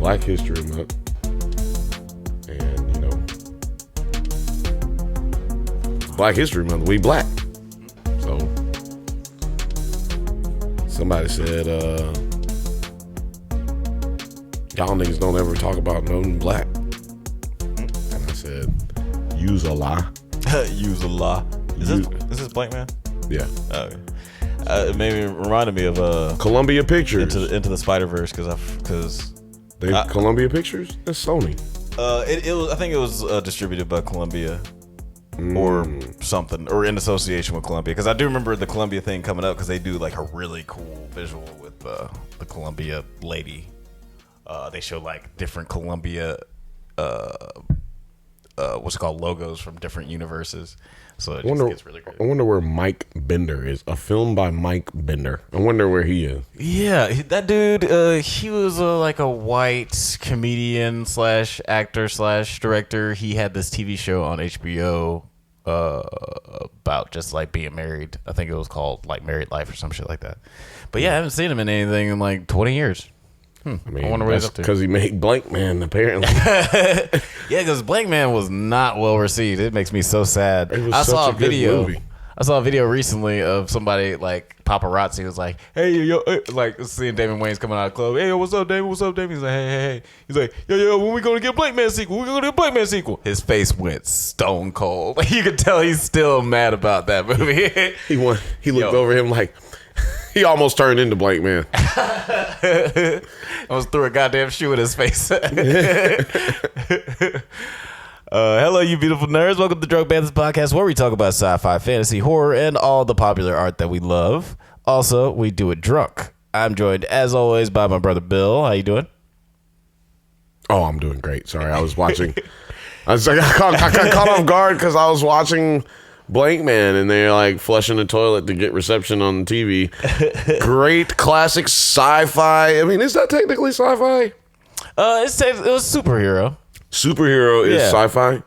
Black History Month. And, Black History Month, we black. So, somebody said, y'all niggas don't ever talk about nothing black. And I said, use a lie. Use a lie. Is this Blank Man? Yeah. Okay. It reminded me of Columbia Pictures. Into the Spider-Verse because Columbia Pictures? That's Sony. It was, I think it was distributed by Columbia or something, or in association with Columbia, because I do remember the Columbia thing coming up because they do like a really cool visual with the Columbia lady. They show like different Columbia what's it called, logos from different universes. So it just gets really great. I wonder where Mike Bender is. A film by Mike Bender. I wonder where he is. Yeah, that dude, he was like a white comedian / actor / director. He had this TV show on HBO about just like being married. I think it was called like Married Life or some shit like that. But yeah, I haven't seen him in anything in like 20 years. I wonder what he's up to. Because he made Blank Man, apparently. Yeah, because Blank Man was not well received. It makes me so sad. I saw a video recently of somebody like paparazzi was like, "Hey yo," like seeing Damon Wayans coming out of the club. "Hey yo, what's up, Damon? What's up, Damon?" He's like, "Hey." He's like, "Yo, when we gonna get Blank Man sequel? We gonna get a Blank Man sequel?" His face went stone cold. You could tell he's still mad about that movie. He looked over him like. He almost turned into Blank Man. I almost threw a goddamn shoe in his face. Hello, you beautiful nerds. Welcome to Drunk Banthas Podcast, where we talk about sci-fi, fantasy, horror, and all the popular art that we love. Also, we do it drunk. I'm joined, as always, by my brother Bill. How you doing? Oh, I'm doing great. Sorry, I was watching. I got caught off guard because I was watching Blank Man, and they're like flushing the toilet to get reception on the TV. Great classic sci-fi. I mean, is that technically sci-fi? It was superhero. Superhero is sci-fi.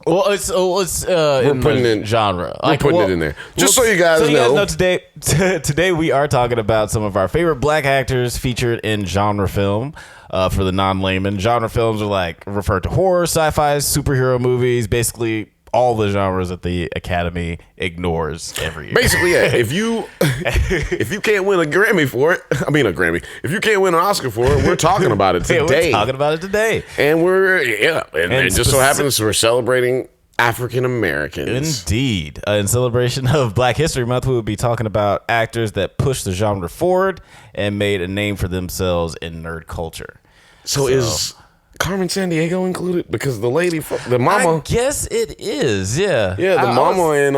Well, it's in the genre. We're putting it in there. Just so you guys know. Today we are talking about some of our favorite black actors featured in genre film. For the non-layman, genre films are like referred to horror, sci-fi, superhero movies, basically all the genres that the Academy ignores every year. Basically, yeah. If you can't win a Grammy for it, if you can't win an Oscar for it, we're talking about it today. We're talking about it today. And it just so happens we're celebrating African Americans. Indeed. In celebration of Black History Month, we will be talking about actors that pushed the genre forward and made a name for themselves in nerd culture. So is Carmen Sandiego included? Because the lady, the mama, I guess it is. Yeah. Yeah, the mama in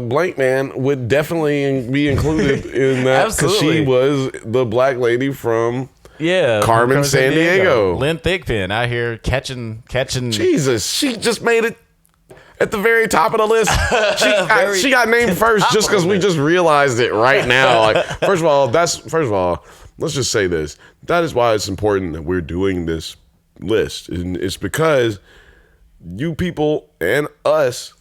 Blank Man would definitely be included in that because she was the black lady from Carmen Sandiego. Lynn Thigpen out here catching. Jesus, she just made it at the very top of the list. She got named first just because we just realized it right now. Like, first of all, let's just say this. That is why it's important that we're doing this list, and it's because you people and us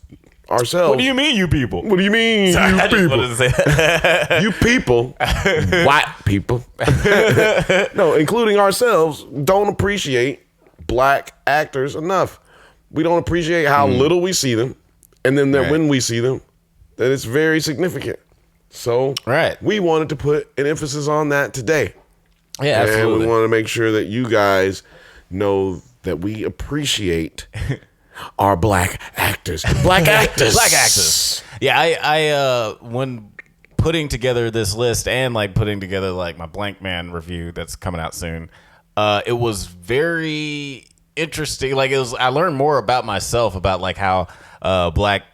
ourselves. What do you mean, you people? What do you mean, Sorry, you I just people? wanted to say that. You people, white people, no, including ourselves, don't appreciate black actors enough. We don't appreciate how little we see them, and then that when we see them, that it's very significant. So we wanted to put an emphasis on that today. Yeah, absolutely. And we want to make sure that you guys know that we appreciate our black actors. Black actors. Yeah, I when putting together this list and like putting together like my Blank Man review that's coming out soon, it was very interesting. Like I learned more about myself, about like how black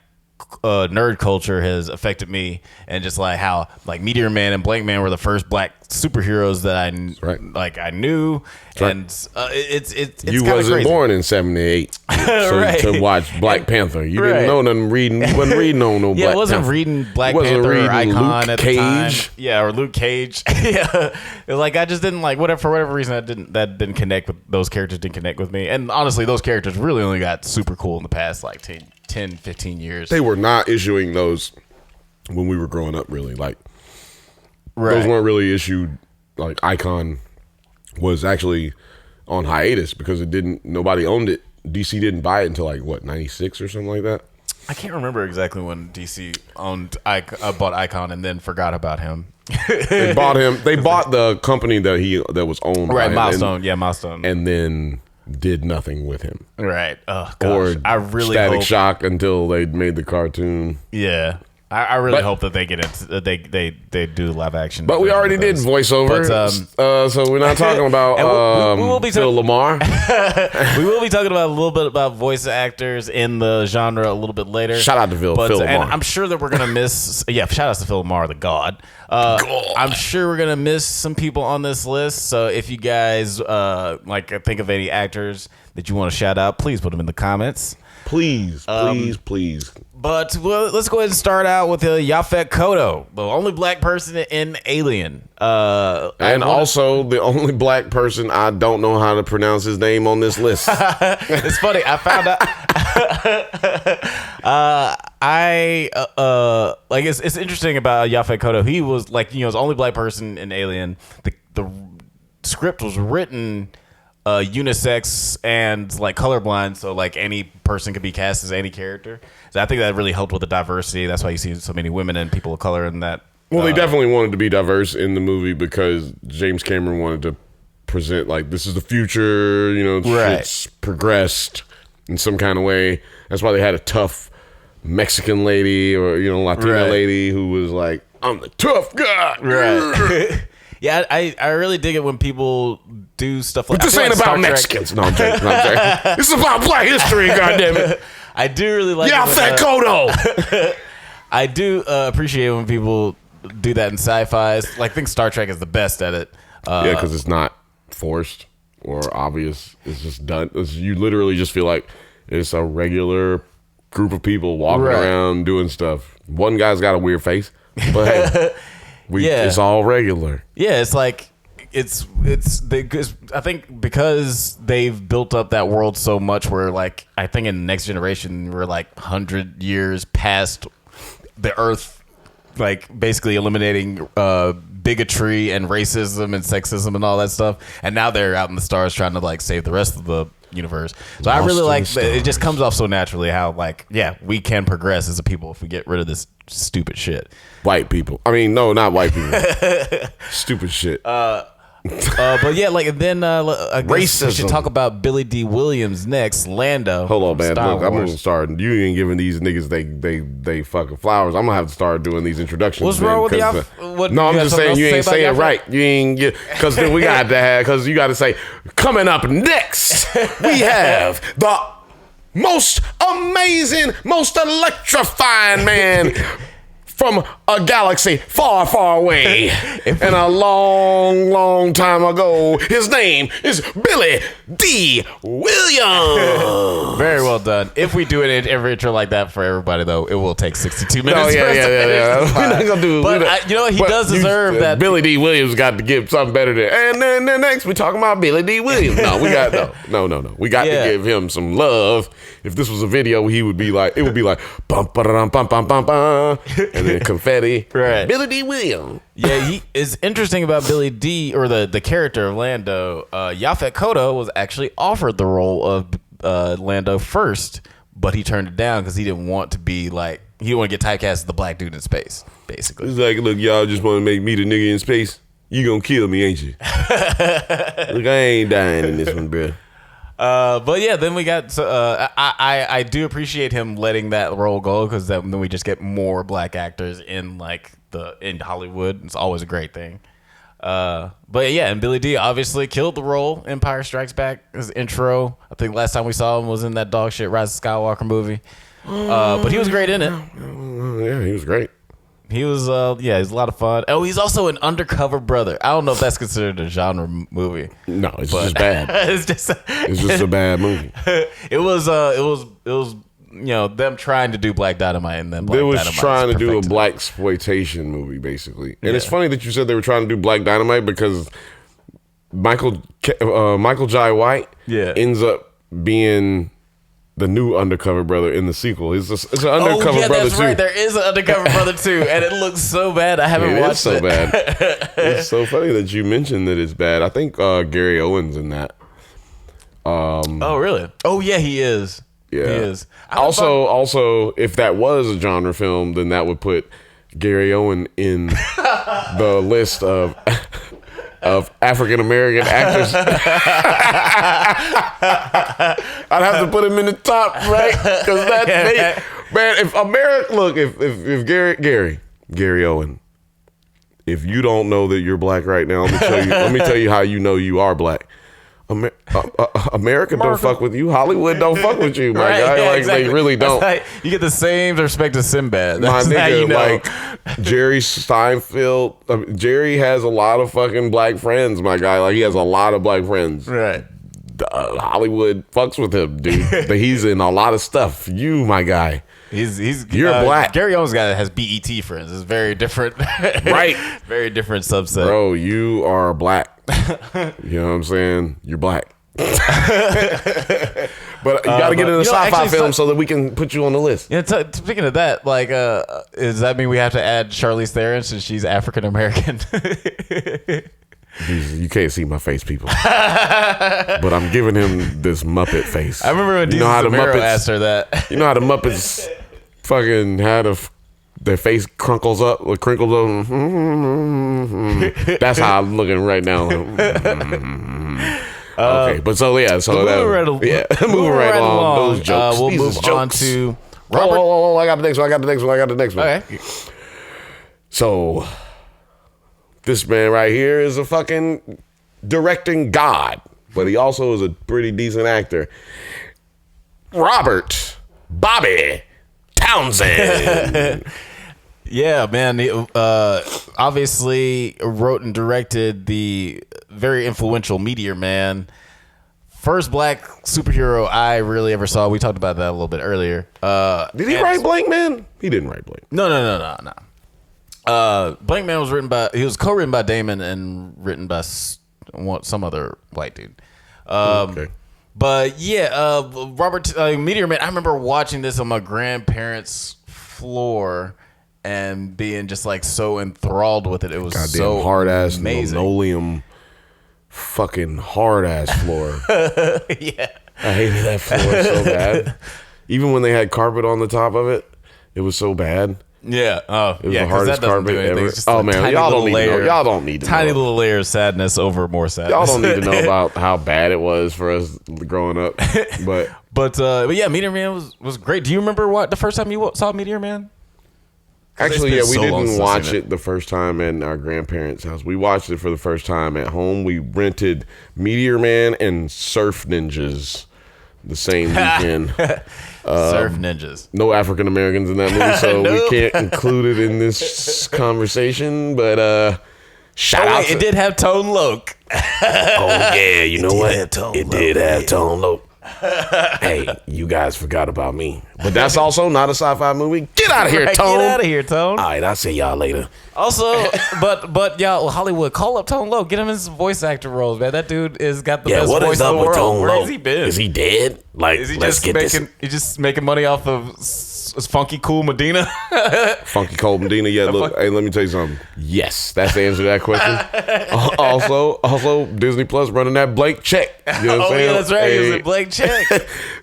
nerd culture has affected me, and just like how like Meteor Man and Blank Man were the first black superheroes that I knew. And it's you wasn't crazy. Born in '78 to watch Black Panther. You didn't know nothing reading. You wasn't reading no Black Panther. I wasn't reading Black Panther or Icon at the time. Yeah, or Luke Cage. Yeah, it was like I just didn't like for whatever reason that didn't connect with those characters. Didn't connect with me. And honestly, those characters really only got super cool in the past like 10, 15 years. They were not issuing those when we were growing up. Really, like those weren't really issued. Like Icon was actually on hiatus because nobody owned it. DC didn't buy it until like what, 96 or something like that. I can't remember exactly when DC bought Icon and then forgot about him. They bought him. They bought the company that was owned by him, Milestone. Milestone. And then did nothing with him. Right. Oh gosh. Or I really Static hope, Shock until they made the cartoon. Yeah. I really hope that they get into they do live action. But we already did voiceover, so we're not talking about we will be Phil Lamar. We will be talking about a little bit about voice actors in the genre a little bit later. Shout out to Phil Lamar. And I'm sure that we're gonna miss. Shout out to Phil Lamar, the god. I'm sure we're gonna miss some people on this list. So if you guys think of any actors that you want to shout out, please put them in the comments. Please. But let's go ahead and start out with Yaphet Kotto, the only black person in Alien. And also the only black person I don't know how to pronounce his name on this list. It's funny. I found out. It's interesting about Yaphet Kotto. He was the only black person in Alien. The script was written unisex and colorblind, so any person could be cast as any character. So I think that really helped with the diversity. That's why you see so many women and people of color in that. Well, they definitely wanted to be diverse in the movie because James Cameron wanted to present this is the future. It's progressed in some kind of way. That's why they had a tough Mexican lady or Latina lady who was like, I'm the tough guy. Right. Yeah, I really dig it when people do stuff like. But this ain't about Mexicans. No, I'm joking. This is about Black history. Goddammit. I do really like. Yaphet Kotto. I do appreciate when people do that in sci-fi. I think Star Trek is the best at it. Because it's not forced or obvious. It's just done. You literally just feel like it's a regular group of people walking around doing stuff. One guy's got a weird face, but hey. It's all regular. Yeah, it's I think because they've built up that world so much where I think in the Next Generation we're 100 years past the Earth basically eliminating bigotry and racism and sexism and all that stuff, and now they're out in the stars trying to save the rest of the universe. So I really it just comes off so naturally how we can progress as a people if we get rid of this stupid shit. White people. I mean, no, not white people. Stupid shit. But yeah, then I guess racism. We should talk about Billy D. Williams next. Lando. Hold on, man. Look, I'm gonna start. You ain't giving these niggas they fucking flowers. I'm gonna have to start doing these introductions. What's wrong with no, I'm just saying you ain't saying it right. You ain't because then we got to have because you got to say coming up next we have the most amazing, most electrifying man. From a galaxy far, far away and a long, long time ago. His name is Billy D. Williams. Very well done. If we do an intro like that for everybody, though, it will take 62 minutes. Oh, yeah. We're not going to do it. But he does deserve that. Billy D. Williams got to give something better than. And then next we talking about Billy D. Williams. No, we got no. We got to give him some love. If this was a video, it would be like bum bum bum bum bum bum, and then confetti. Right. Billy D. Williams. Yeah, he is interesting about Billy D. or the character of Lando. Yaphet Kotto was actually offered the role of Lando first, but he turned it down because he didn't want to be he didn't want to get typecast as the black dude in space. Basically, it's look, y'all just want to make me the nigga in space. You gonna kill me, ain't you? Look, I ain't dying in this one, bro. But yeah, then we got. I do appreciate him letting that role go because then we just get more black actors in in Hollywood. It's always a great thing. But yeah, and Billy D obviously killed the role. Empire Strikes Back, his intro. I think last time we saw him was in that dog shit Rise of Skywalker movie. But he was great in it. Yeah, he was great. He was, he's a lot of fun. Oh, he's also an undercover brother. I don't know if that's considered a genre movie. No, it's just bad. It's just a bad movie. It was them trying to do Black Dynamite and then they was trying to do a black exploitation movie, basically. And it's funny that you said they were trying to do Black Dynamite because Michael Jai White ends up being the new undercover brother in the sequel. It's an undercover brother that's too. Right. There is an undercover brother too, and it looks so bad. I haven't watched it. It's so bad. It's so funny that you mentioned that it's bad. I think Gary Owen's in that. Oh, really? Oh, yeah, he is. Yeah. He is. Also, if that was a genre film, then that would put Gary Owen in the list of African American actors. I'd have to put him in the top, right? Because man, if America, look, if Gary Owen, if you don't know that you're black right now, let me tell you how you know you are black. America don't fuck with you. Hollywood don't fuck with you, my guy. Yeah, like exactly. they really don't. Like, you get the same respect as Sinbad. My That's nigga, how you know. like Jerry Seinfeld. Jerry has a lot of fucking black friends, my guy. Like he has a lot of black friends. Right. Hollywood fucks with him, dude. But he's in a lot of stuff. You, my guy. You're black. Gary Owens guy that has BET friends. It's very different. Right. Very different subset. Bro, you are black. You know what I'm saying? You're black. But you got to get in a sci-fi film so that we can put you on the list. Yeah. Speaking of that, like, does that mean we have to add Charlize Theron since she's African American? You can't see my face, people. But I'm giving him this Muppet face. I remember when Jesus Zamero asked her that. You know how the Muppets fucking had their face crinkles up. That's how I'm looking right now. Okay, but moving right along. Those jokes. We'll move on to Robert. Oh, I got the next one. Okay. So this man right here is a fucking directing god, but he also is a pretty decent actor. Robert Bobby Townsend. Yeah, man. He, obviously wrote and directed the very influential Meteor Man. First black superhero I really ever saw. We talked about that a little bit earlier. Did he write Blank Man? He didn't write Blank. No. Blank Man was co-written by Damon and written by some other white dude. Okay. But yeah, Robert Meteor Man. I remember watching this on my grandparents' floor and being just like so enthralled with it. It was Goddamn so hard ass amazing. linoleum, fucking hard ass floor. Yeah, I hated that floor so bad. Even when they had carpet on the top of it, it was so bad. Yeah. Oh, it was yeah. the hardest carpet ever. Oh man, y'all don't need to know. Y'all don't need to tiny know. little layer of sadness over more sadness. Y'all don't need to know about how bad it was for us growing up. But yeah, Meteor Man was great. Do you remember what the first time you saw Meteor Man? Actually, yeah, we didn't watch it the first time at our grandparents' house. We watched it for the first time at home. We rented Meteor Man and Surf Ninjas the same weekend. Surf Ninjas. No African Americans in that movie, so we can't include it in this conversation. But shout out! It did have Tone Loc. Oh yeah, you know what? It did have Tone Loc. Hey, you guys forgot about me. But that's also not a sci-fi movie. Get out of here, Tone. Get out of here, Tone. All right, I'll see y'all later. Also, but y'all, Hollywood, call up Tone Loc. Get him in some voice actor roles, man. That dude has got the best voice in the world. Where has he been? Is he dead? Like, is he just making money off of Funky Cool Medina? Funky Cool Medina. Yeah, look, hey, let me tell you something. Yes, that's the answer to that question. Also, Disney Plus running that blank check. You know what I'm saying? Yeah, that's right. He was a blank check.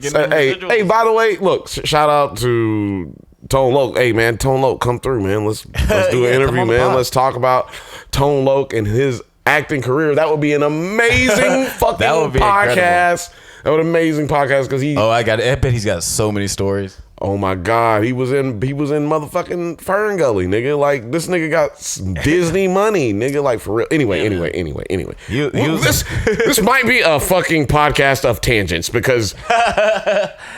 Hey, by the way, look, shout out to Tone Loc. Hey, man, Tone Loc, come through, man. Let's do an interview, man. Let's talk about Tone Loc and his acting career. That would be an amazing fucking podcast. Incredible. That would be an amazing podcast because he. Oh, I bet he's got so many stories. Oh my God, he was in motherfucking Fern Gully, nigga. Like this nigga got some Disney money, nigga. Like for real. Anyway. This might be a fucking podcast of tangents because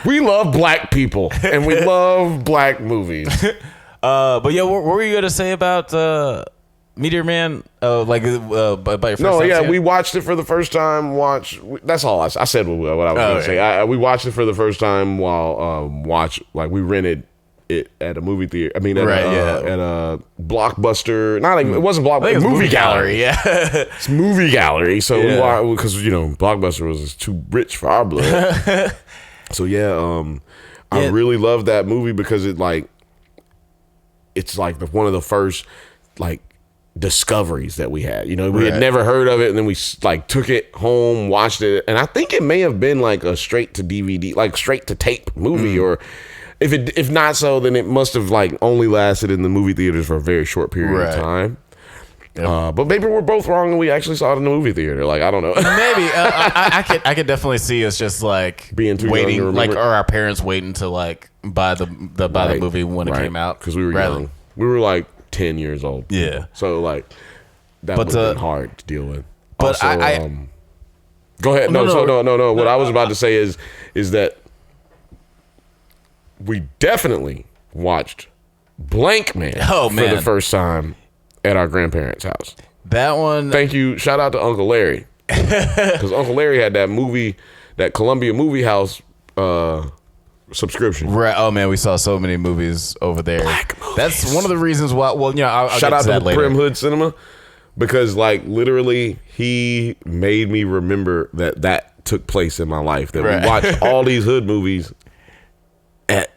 we love black people and we love black movies. But yeah, what were you gonna say about Meteor Man? About your first time? We watched it for the first time. That's all I said. What I was going to say. We watched it for the first time while we rented it at a movie theater. I mean, at a Blockbuster. It wasn't Blockbuster. It was movie gallery. Yeah, it's movie gallery. So we watched because Blockbuster was too rich for our blood. So I really love that movie because it's like one of the first like discoveries that we had. You know, we had never heard of it, and then we like took it home, watched it, and I think it may have been like a straight to DVD, like straight to tape movie, or if not so, then it must have like only lasted in the movie theaters for a very short period of time. Yep. But maybe we're both wrong and we actually saw it in the movie theater. Like, I don't know. Maybe I could definitely see us just like being too waiting, young to like, remember. or our parents waiting to like buy the movie when it came out, because we were young. We were like 10 years old. Yeah. So like that would have been hard to deal with. But also, go ahead. No. What I was about to say is that we definitely watched Blank Man for the first time at our grandparents' house. That one. Thank you. Shout out to Uncle Larry. Because Uncle Larry had that movie, that Columbia Movie House subscription. Right. Oh man, we saw so many movies over there. Black movies. That's one of the reasons why. Well, I'll shout out to that later. Prim Hood Cinema, because like literally he made me remember that took place in my life. That we watched all these hood movies at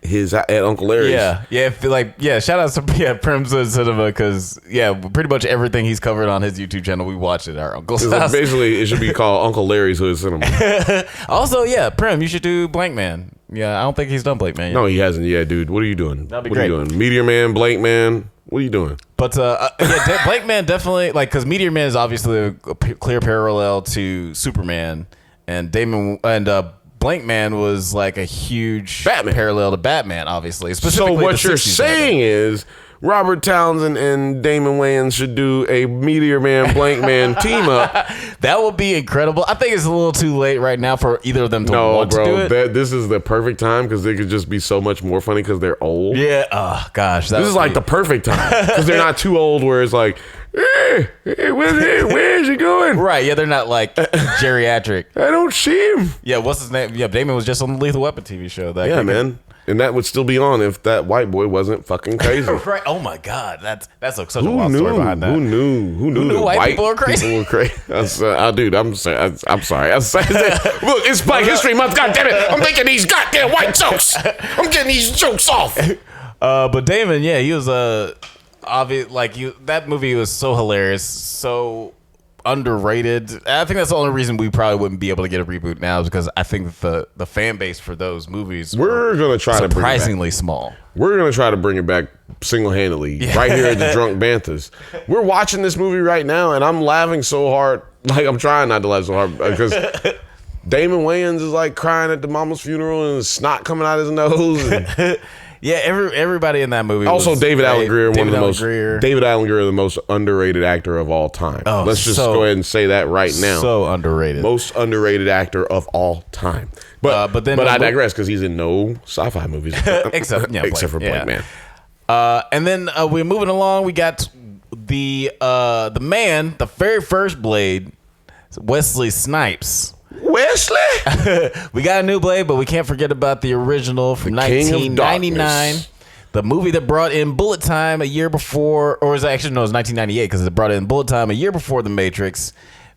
Uncle Larry's. Shout out to Prim's Hood Cinema, because pretty much everything he's covered on his YouTube channel we watched at our uncle's house. Basically, it should be called Uncle Larry's Hood Cinema. Also, Prim, you should do Blank Man. Yeah, I don't think he's done Blank Man yet. No, he hasn't. Yeah, dude, what are you doing? That'd be what great. Are you doing? Meteor Man, Blank Man. What are you doing? But Blank Man definitely, like, because Meteor Man is obviously a clear parallel to Superman, and Blank Man was like a huge parallel to Batman, obviously. So what you're saying is Robert Townsend and Damon Wayans should do a Meteor Man, Blank Man team up. That would be incredible. I think it's a little too late right now for either of them to want to do it. This is the perfect time, because they could just be so much more funny because they're old. Yeah. Oh gosh, this is like the perfect time, because they're not too old where it's like, where's he going? Right. Yeah, they're not like geriatric. I don't see him. Yeah. What's his name? Yeah, Damon was just on the Lethal Weapon TV show. Man. And that would still be on if that white boy wasn't fucking crazy. Right. Oh my God. That's such a wild story behind that. Who knew white people are crazy? People were crazy. Dude, I'm sorry. Look, it's Black History Month. God damn it. I'm making these goddamn white jokes. I'm getting these jokes off. But Damon, he was obvious. Like that movie was so hilarious, so underrated. I think that's the only reason we probably wouldn't be able to get a reboot now, is because I think the fan base for those movies we're gonna try to surprisingly small. We're gonna try to bring it back single-handedly right here at the Drunk Banthas. We're watching this movie right now, and I'm laughing so hard. Like, I'm trying not to laugh so hard, because Damon Wayans is like crying at the mama's funeral and snot coming out his nose. And everybody in that movie. Also, David Alan Grier, David Alan Grier, the most underrated actor of all time. Let's just go ahead and say that right now. So underrated. Most underrated actor of all time. But I digress, because he's in no sci-fi movies except for Blank Man. And then we're moving along. We got the very first Blade, Wesley Snipes. Wesley. We got a new Blade, but we can't forget about the original from 1999. The movie that brought in bullet time a year before, or it was 1998, because it brought in bullet time a year before The Matrix.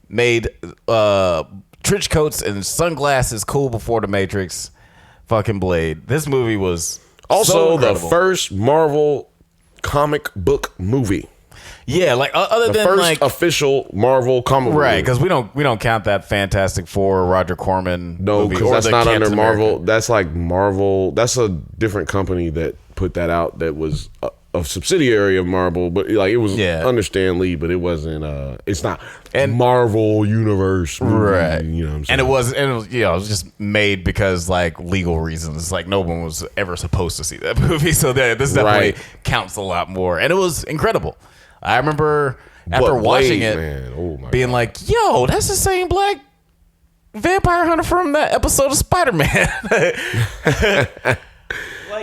Made trench coats and sunglasses cool before The Matrix. Fucking Blade. This movie was also the first Marvel comic book movie. Yeah, like other than first like official Marvel comic book, right? Because we don't count that Fantastic Four Roger Corman. No, movie, because that's not Captain under Marvel. America. That's like Marvel. That's a different company that put that out. That was a subsidiary of Marvel, but like it was under Stan Lee, but it wasn't. It's not Marvel Universe, movie, right? You know what I'm saying? And it was it was just made because like legal reasons. Like no one was ever supposed to see that movie, so this definitely counts a lot more. And it was incredible. I remember after watching it, being like, "Yo, that's the same black vampire hunter from that episode of Spider-Man."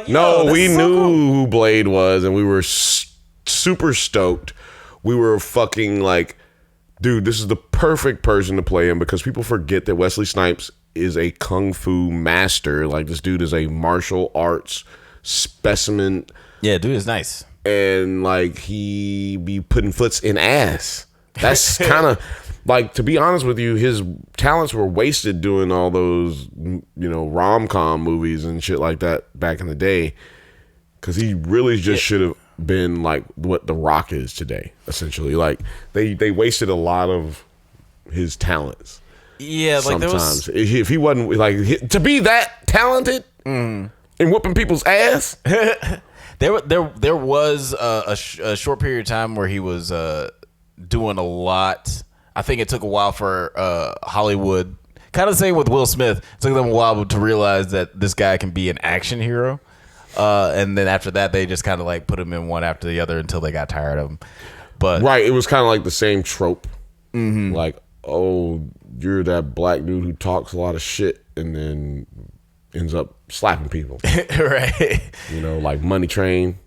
We knew who Blade was, and we were super stoked. We were fucking like, dude, this is the perfect person to play him, because people forget that Wesley Snipes is a kung fu master. Like, this dude is a martial arts specimen. Yeah, dude is nice. And like, he be putting foots in ass. That's kind of like, to be honest with you, his talents were wasted doing all those, rom-com movies and shit like that back in the day, because he really just should have been like what The Rock is today. Essentially, like they wasted a lot of his talents. Yeah, like sometimes if he wasn't like to be that talented and whooping people's ass. There was a short period of time where he was doing a lot. I think it took a while for Hollywood. Kind of the same with Will Smith. It took them a while to realize that this guy can be an action hero. And then after that, they just kind of like put him in one after the other until they got tired of him. But right, it was kind of like the same trope. Like, oh, you're that black dude who talks a lot of shit and then ends up slapping people. Right. You know, like Money Train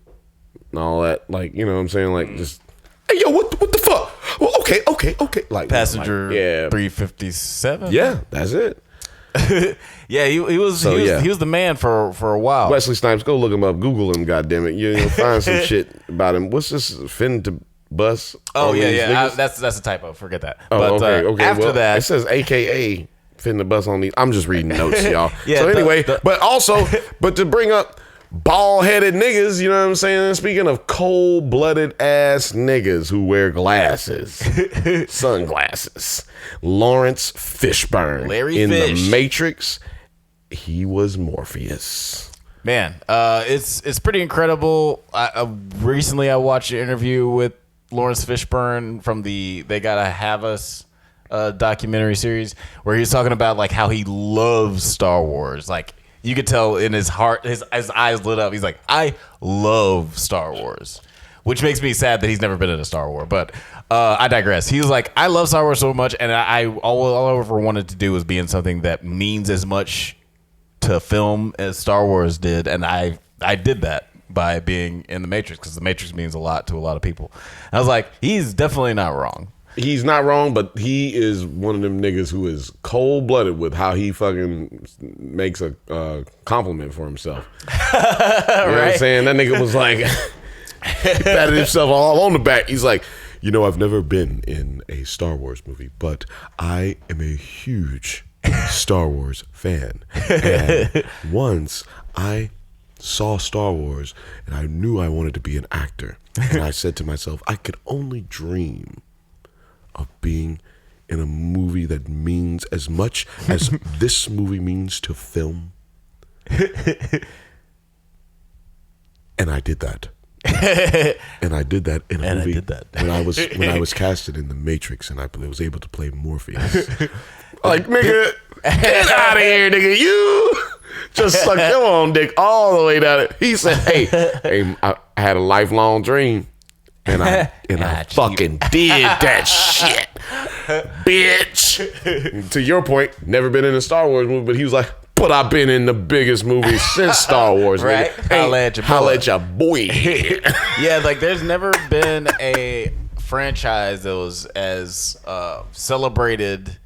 and all that. Like, you know what I'm saying? Like, just, hey, yo, what the fuck? Well, okay. Like Passenger like, yeah. 357. Yeah, that's it. Yeah, he was the man for a while. Wesley Snipes, go look him up. Google him, goddammit. You'll find some shit about him. What's this? Fin to bus? Oh, yeah. That's a typo. Forget that. Oh, but, okay. After that. It says AKA fin the bus on these. I'm just reading notes, y'all. Yeah, so anyway, but to bring up bald-headed niggas, you know what I'm saying? Speaking of cold-blooded ass niggas who wear glasses, sunglasses, Lawrence Fishburne. Larry in Fish. The Matrix, he was Morpheus. Man, it's pretty incredible. Recently I watched an interview with Lawrence Fishburne from the They Gotta Have Us documentary series where he was talking about like how he loves Star Wars. Like you could tell in his heart, his eyes lit up. He's like, I love Star Wars, which makes me sad that he's never been in a Star Wars. But I digress. He was like, I love Star Wars so much, and all I ever wanted to do was be in something that means as much to film as Star Wars did, and I did that by being in The Matrix because The Matrix means a lot to a lot of people. And I was like, he's definitely not wrong. He's not wrong, but he is one of them niggas who is cold-blooded with how he fucking makes a compliment for himself. You know what I'm saying? That nigga was like, he patted himself all on the back. He's like, you know, I've never been in a Star Wars movie, but I am a huge Star Wars fan. And once I saw Star Wars and I knew I wanted to be an actor. And I said to myself, I could only dream of being in a movie that means as much as this movie means to film. And I did that. And I did that in a movie when I was casted in The Matrix and I was able to play Morpheus. Like, nigga, get out of here, nigga. You just sucked your own dick all the way down it. He said, hey, I had a lifelong dream. And I fucking did that shit, bitch. To your point, never been in a Star Wars movie, but he was like, but I've been in the biggest movies since Star Wars, right? Holla at your boy. Yeah, like there's never been a franchise that was as celebrated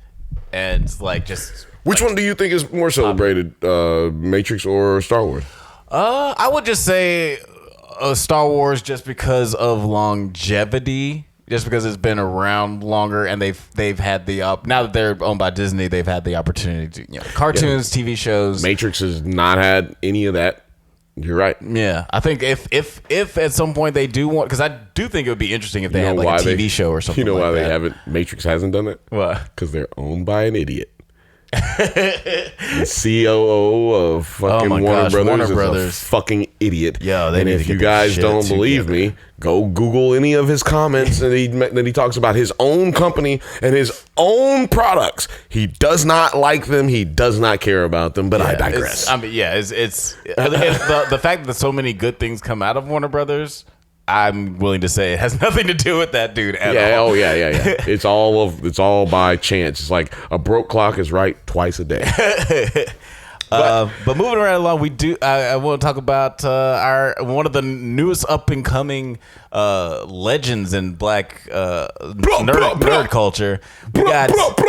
and like just. Which one do you think is more celebrated, Matrix or Star Wars? I would just say Star Wars just because of longevity, just because it's been around longer, and they've had the now that they're owned by Disney, they've had the opportunity to cartoons, TV shows. Matrix has not had any of that. You're right. Yeah, I think if at some point they do want, because I do think it would be interesting if they had like a TV show or something. You know like why that. they haven't? Matrix hasn't done it. Why? Because they're owned by an idiot. The COO of fucking Warner Brothers is a fucking idiot. Yo, and if you guys don't believe me, go Google any of his comments and he talks about his own company and his own products. He does not like them. He does not care about them. But I digress. It's the fact that so many good things come out of Warner Brothers. I'm willing to say it has nothing to do with that dude at all. Oh yeah. It's all by chance. It's like a broke clock is right twice a day. But moving right along, we do. I want to talk about one of the newest up and coming legends in Black nerd culture. We got to talk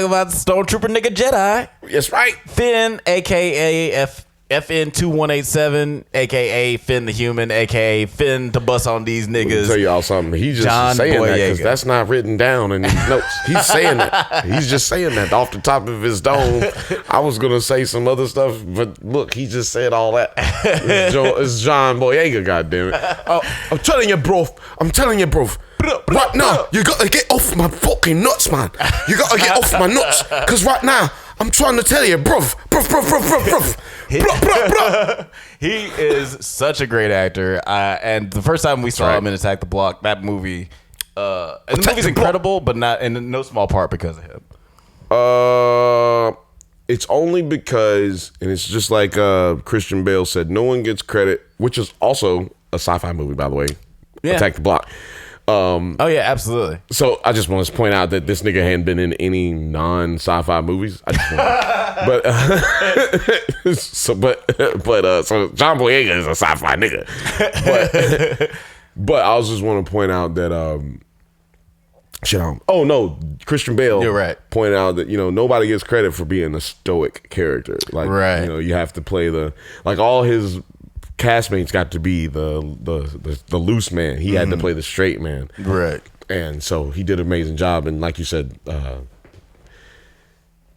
about Stormtrooper nigga Jedi. That's right. Finn, aka FN2187, aka Finn the Human, aka Finn to bust on these Let me niggas. tell y'all something. He's just John saying that because Boyega. that's not written down in his notes. He's saying that. He's just saying that off the top of his dome. I was gonna say some other stuff, but look, he just said all that. It's John Boyega, goddammit. Oh, I'm telling you, bro. Right now, you gotta get off my fucking nuts, man. You gotta get off my nuts, cause right now I'm trying to tell you, bruv. He is such a great actor, and the first time we saw him in Attack the Block, that movie, and the movie's incredible, but not in no small part because of him. It's only because, and it's just like Christian Bale said, no one gets credit, which is also a sci-fi movie, by the way. Yeah. Attack the Block. Oh yeah, absolutely. So I just want to point out that this nigga hadn't been in any non-sci-fi movies. I just want so John Boyega is a sci-fi nigga. But I just want to point out that Christian Bale. You're right. Pointed out that nobody gets credit for being a stoic character. Like right. You have to play all his castmates got to be the loose man. He had to play the straight man. Right. And so he did an amazing job. And like you said,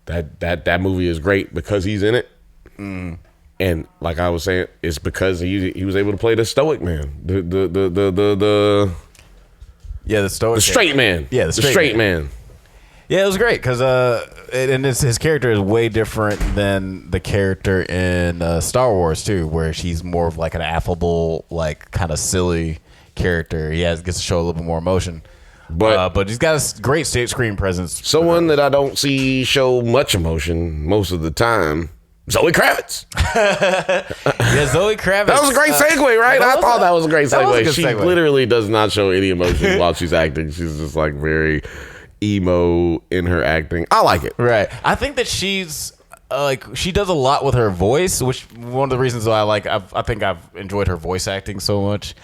that movie is great because he's in it. Mm. And like I was saying, it's because he was able to play the stoic man. The stoic. The straight man. Yeah, the straight man. Yeah, it was great because his character is way different than the character in Star Wars too, where she's more of like an affable, like kind of silly character. He gets to show a little bit more emotion, but he's got a great stage screen presence. Someone that I don't see show much emotion most of the time. Zoe Kravitz. Yeah, Zoe Kravitz. That was a great segue, right? I thought that was a great segue. She segue. Literally does not show any emotion while she's acting. She's just like very emo in her acting. I like it. Right. I think that she's she does a lot with her voice, which one of the reasons why I think I've enjoyed her voice acting so much.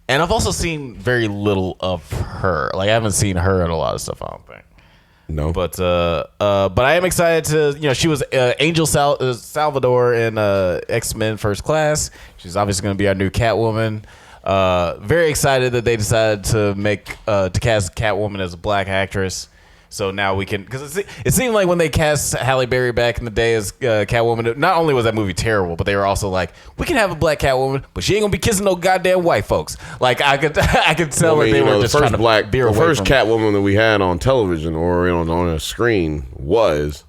And I've also seen very little of her. Like I haven't seen her in a lot of stuff, I don't think. No. But I am excited to, she was Angel Salvador in X-Men First Class. She's obviously going to be our new Catwoman. Very excited that they decided to cast Catwoman as a black actress. So now we can, because it seemed like when they cast Halle Berry back in the day as Catwoman, not only was that movie terrible, but they were also like, we can have a black Catwoman, but she ain't gonna be kissing no goddamn white folks. Like I could tell that they were just trying to veer away the first from Catwoman that we had on television or on a screen was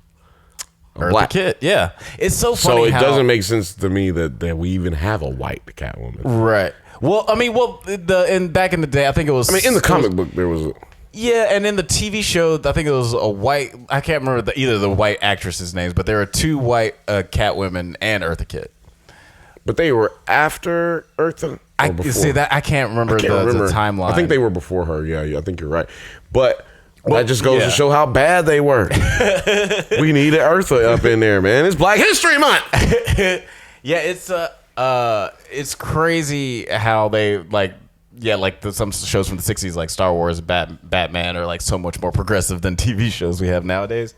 a black kid. Yeah, it's so funny. So it doesn't make sense to me that we even have a white Catwoman. Right. Well, I mean, back in the day, I think it was. I mean, in the comic book, there was. Yeah, and in the TV show, I think it was a white. I can't remember either of the white actresses' names, but there were two white Catwomen and Eartha Kitt. But they were after Eartha. I can't remember the timeline. I think they were before her. Yeah, I think you're right. But that just goes to show how bad they were. We needed Eartha up in there, man. It's Black History Month. Yeah, it's crazy how they some shows from the 60s like Star Wars, Batman are like so much more progressive than TV shows we have nowadays.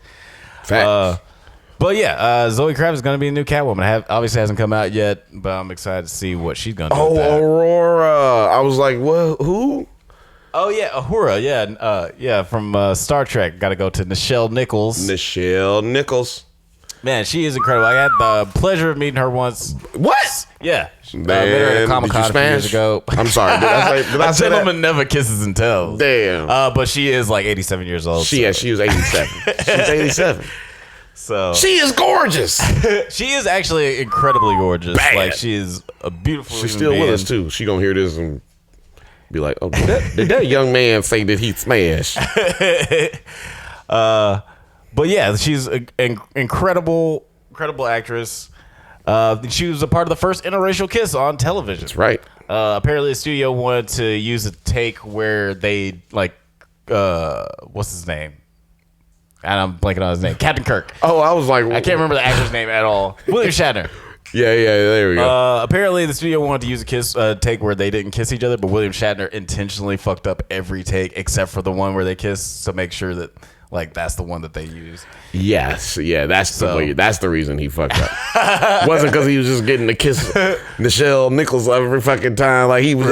Facts. But yeah, Zoe Kravitz is going to be a new Catwoman. Obviously hasn't come out yet, but I'm excited to see what she's going to do. Oh, Aurora. I was like, what? Who? Oh yeah, Uhura. Yeah, from Star Trek. Got to go to Nichelle Nichols. Man, she is incredible. I had the pleasure of meeting her once. What? Yeah. Met her at a Comic-Con a few years ago. I'm sorry. Did I say that? Gentleman never kisses and tells. Damn. But she is like 87 years old. She was 87. She's 87. So she is gorgeous. She is actually incredibly gorgeous. Bad. Like she is a beautiful. She's still with us too. She gonna hear this and be like, "Oh, did that young man say that he smashed?" But yeah, she's an incredible actress. She was a part of the first interracial kiss on television. That's right. Apparently, the studio wanted to use a take where they what's his name? And I'm blanking on his name. Captain Kirk. Oh, I was like, I can't remember the actor's name at all. William Shatner. Yeah, there we go. Apparently, the studio wanted to use a take where they didn't kiss each other, but William Shatner intentionally fucked up every take except for the one where they kissed to make sure that like that's the one that they use. Yes, yeah, that's the reason he fucked up. Wasn't because he was just getting to kiss Nichelle Nichols every fucking time. Like he was,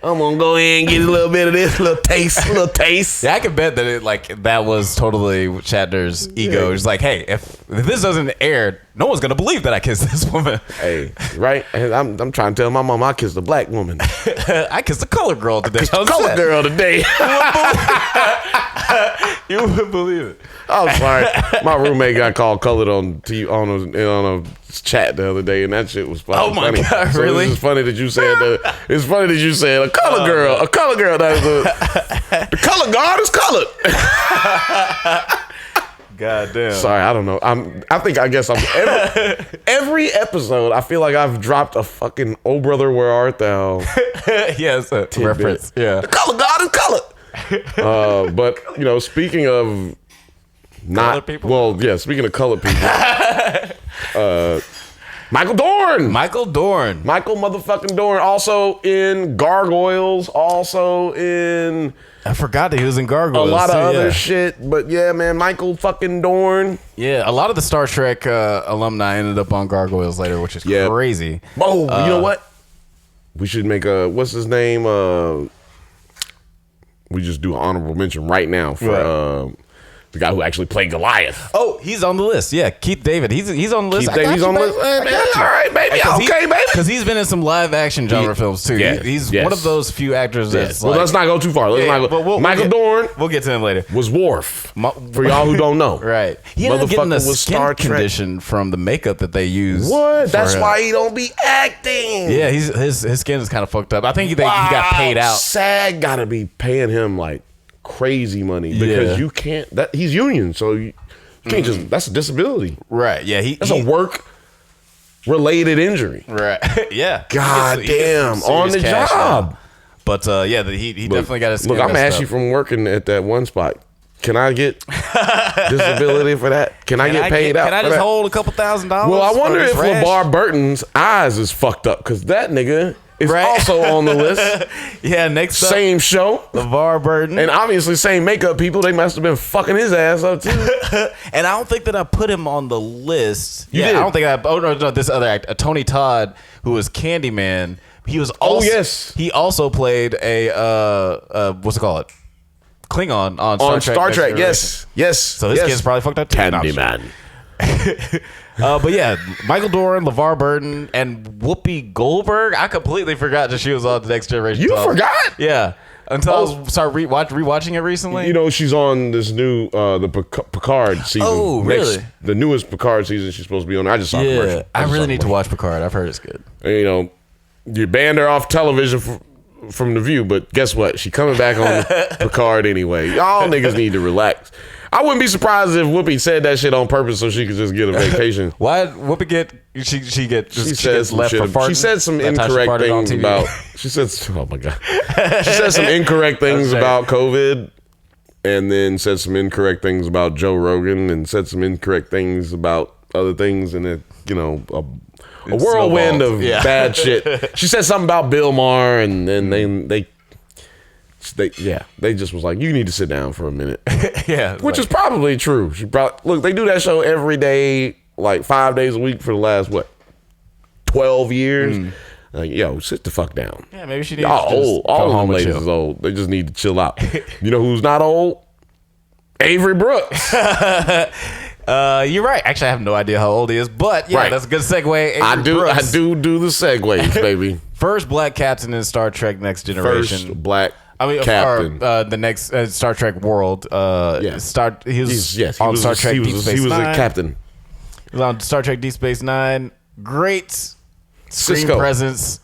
I'm gonna go ahead and get a little bit of this, little taste. Yeah, I can bet that that was totally Shatner's ego. It's like, hey, if this doesn't air, no one's gonna believe that I kissed this woman. Hey, right? And I'm trying to tell my mom I kissed a black woman. I kissed a color girl today. Color girl today. You wouldn't believe it. I'm sorry. My roommate got called colored on a chat the other day, and that shit was funny. Oh my God, so really? It's funny that you said that. It's funny that you said a color girl. A color girl. That is the color guard is colored. God damn. Sorry, I don't know. I guess I'm every episode. I feel like I've dropped a fucking "Oh brother, where art thou?" Yes, a reference. Yeah, the color guard is colored. But speaking of colored people? Well, yeah, speaking of colored people, Michael Dorn, Michael motherfucking Dorn, also in Gargoyles, also in. I forgot that he was in Gargoyles. A lot of other shit, but yeah, man, Michael fucking Dorn. Yeah, a lot of the Star Trek alumni ended up on Gargoyles later, which is crazy. Oh, you know what? We should make what's his name? We just do an honorable mention right now for the guy who actually played Goliath. Oh, he's on the list. Yeah, Keith David. He's on the list. Keith David's on the list. Hey, man, all right, baby. Okay, baby. Because he's been in some live action genre films too. Yeah, he's one of those few actors that's well, let's not go too far. Michael Dorn We'll get to him later. was Worf. For y'all who don't know. Right. He ended up getting a skin condition from the makeup that they use. What? That's why he don't be acting. Yeah, his skin is kind of fucked up. I think he got paid out. SAG gotta be paying him like crazy money because you can't. He's union, so you can't just. That's a disability, right? Yeah, that's a work related injury, right? Yeah. God damn, on the job. But he definitely got his. Look, I'm actually from working at that one spot. Can I get disability for that? Can I get paid out? Can I just hold a couple $1,000? Well, I wonder if LeVar Burton's eyes is fucked up because that nigga is also on the list. Yeah, next up, same show, LeVar Burton, and obviously same makeup people. They must have been fucking his ass up too. And I don't think that I put him on the list. You did. I don't think I. Oh no, this other actor, Tony Todd, who was Candyman. He was also. Oh yes. He also played a what's it called? Klingon on Star Trek. Yes. So this kid's probably fucked up too. Candyman. But yeah, Michael Dorn, LeVar Burton, and Whoopi Goldberg. I completely forgot that she was on the Next Generation. You forgot? Yeah. Until I started rewatching it recently. She's on this new the Picard season. Oh, really? The newest Picard season she's supposed to be on. I just saw a commercial. I really need to watch Picard. I've heard it's good. And, you banned her off television from The View, but guess what? She coming back on Picard anyway. Y'all niggas need to relax. I wouldn't be surprised if Whoopi said that shit on purpose so she could just get a vacation. Why Whoopi get? She gets left for farting. She said some incorrect things about. She said, "Oh my god." She said some incorrect things about COVID, and then said some incorrect things about Joe Rogan, and said some incorrect things about other things, and it, a whirlwind of bad shit. She said something about Bill Maher, and then they just was like, you need to sit down for a minute. Which is probably true. Look, they do that show every day, like 5 days a week for the last 12 years. Like, yo, sit the fuck down. Yeah, maybe she needs y'all to old. All them ladies is old. They just need to chill out. You know who's not old? Avery Brooks. You're right. Actually, I have no idea how old he is, but that's a good segue. I do the segues, baby. First black captain in Star Trek Next Generation. First black captain. The next Star Trek World. He was on Star Trek Deep Space Nine. He was a captain. He was on Star Trek Deep Space Nine. Great screen presence.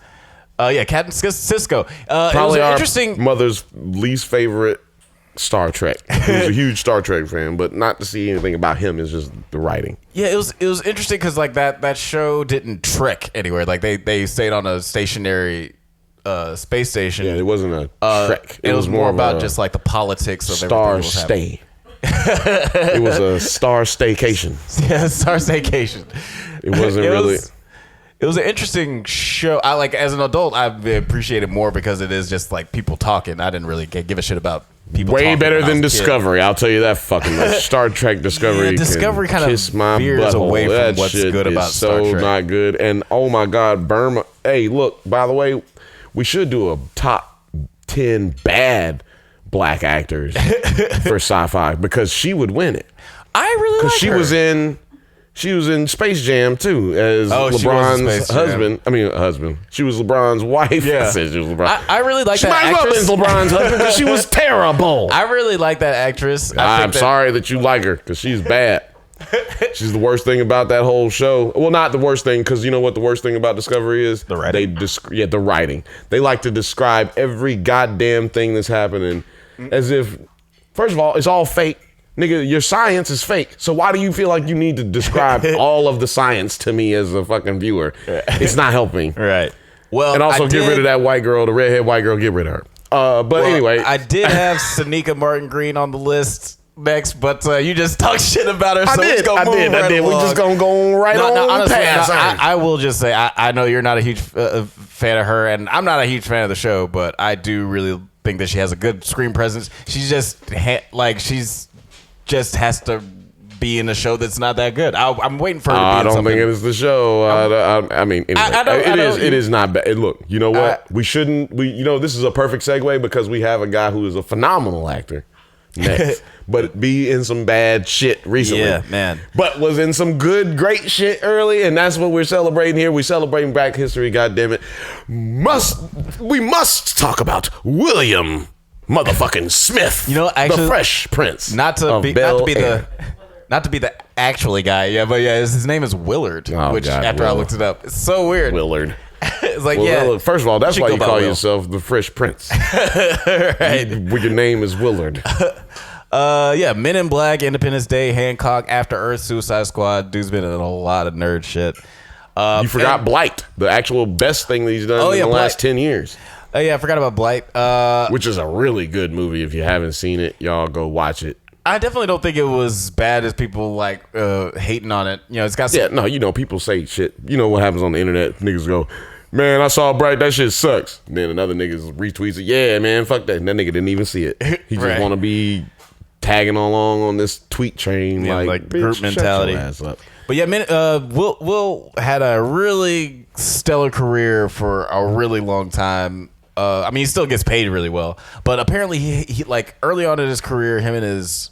Captain Sisko. Probably it was our interesting. Mother's least favorite Star Trek. He was a huge Star Trek fan, but not to see anything about him is just the writing. Yeah, it was interesting because like that show didn't trek anywhere. Like they stayed on a stationary space station. Yeah, it wasn't a trek. It was more about just like the politics of Star Stay. It was a star staycation. Yeah, Star Staycation. It wasn't really. It It was an interesting show. I like as an adult, I appreciate it more because it is just like people talking. I didn't really give a shit about people. Way talking better when I than was a kid. Discovery. I'll tell you that fucking much. Star Trek Discovery. Yeah, Discovery can kind of kiss my veers butthole. away from That what's shit good is about Star so Trek. not good. And oh my God, Burma. Hey, look. By the way, we should do a top 10 bad black actors for sci-fi because she would win it. I really like She her. she was in Space Jam too as Oh, she was in LeBron's Space Jam. husband. I mean, husband. She was LeBron's wife. Yeah. I said she was LeBron. I really like she that might as well actress. have been LeBron's husband because she was terrible. I really like that actress. I'm sorry that you like her because she's bad. She's the worst thing about that whole show. Well, not the worst thing, because you know what the worst thing about Discovery is? The writing. The writing. They like to describe every goddamn thing that's happening as if, first of all, it's all fake. Nigga, your science is fake. So why do you feel like you need to describe all of the science to me as a fucking viewer? It's not helping. Right. Well, And also get rid of that white girl, the redhead white girl, get rid of her. But anyway. I did have Sonequa Martin Green on the list next, but you just talked shit about her. So I did. We just gonna go right on honestly, past her. I will just say I know you're not a huge fan of her, and I'm not a huge fan of the show, but I do really think that she has a good screen presence. She's just has to be in a show that's not that good. I'm waiting for her to be in I don't something. think it is the show. I mean, anyway, it is not bad. Look, you know what? This is a perfect segue because we have a guy who is a phenomenal actor next, but be in some bad shit recently. Yeah, man. But was in some great shit early, and that's what we're celebrating here. We're celebrating Black History, goddammit. We must talk about William motherfucking Smith. You know, actually, the Fresh Prince. Not to be the actually guy, but his name is Willard. After I looked it up, it's so weird. Willard. It's like Willard. First of all, that's why you call Will. yourself the Fresh Prince. Right. Your name is Willard. Men in Black, Independence Day, Hancock, After Earth, Suicide Squad. Dude's been in a lot of nerd shit. You forgot Blight, the actual best thing that he's done in the last 10 years. Oh yeah, I forgot about Blight. Which is a really good movie. If you haven't seen it, y'all go watch it. I definitely don't think it was as bad as people hating on it. You know, it's got some, people say shit. You know what happens on the internet? Niggas go, man, I saw Bright. That shit sucks. And then another nigga retweets it. Yeah, man, fuck that. And that nigga didn't even see it. He just want to be tagging along on this tweet train, like group mentality. Shut your ass up. But yeah, Will had a really stellar career for a really long time. I mean, he still gets paid really well, but apparently he like early on in his career, him and his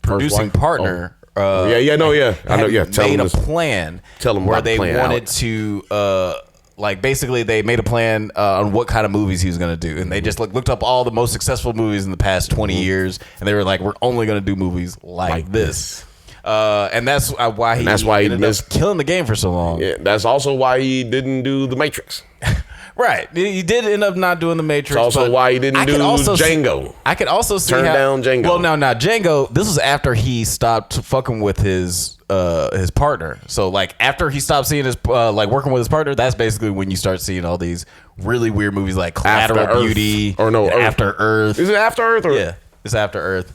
producing partner. I know. Yeah, made a plan. Tell them where about the they plan, wanted Alex. to. Basically, they made a plan on what kind of movies he was going to do, and they just looked up all the most successful movies in the past 20 years, and they were like, "We're only going to do movies like this." And that's why he ended up killing the game for so long. Yeah, that's also why he didn't do The Matrix. Right, he did end up not doing The Matrix. It's also why he didn't do Django. I could also see Turn down Django. Well, no, Django. This was after he stopped fucking with his partner. So like after he stopped seeing his working with his partner, that's basically when you start seeing all these really weird movies like Collateral Beauty After Earth. Is it After Earth? Yeah, it's After Earth.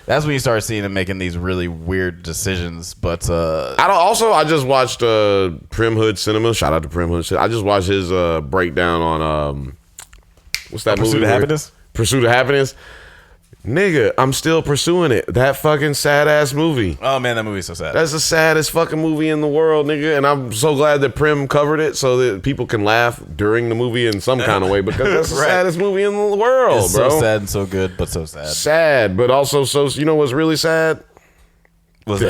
That's when you start seeing him making these really weird decisions. But I just watched Prim Hood Cinema. Shout out to Prim Hood Cinema. I just watched his breakdown on what's that movie? Pursuit of Happiness? Pursuit of Happiness. Nigga, I'm still pursuing it. That fucking sad ass movie. Oh man, that movie's so sad. That's the saddest fucking movie in the world, nigga. And I'm so glad that Prim covered it so that people can laugh during the movie in some kind of way because that's the saddest movie in the world, it's bro. So sad and so good, but so sad. Sad, but also so. You know what's really sad? Was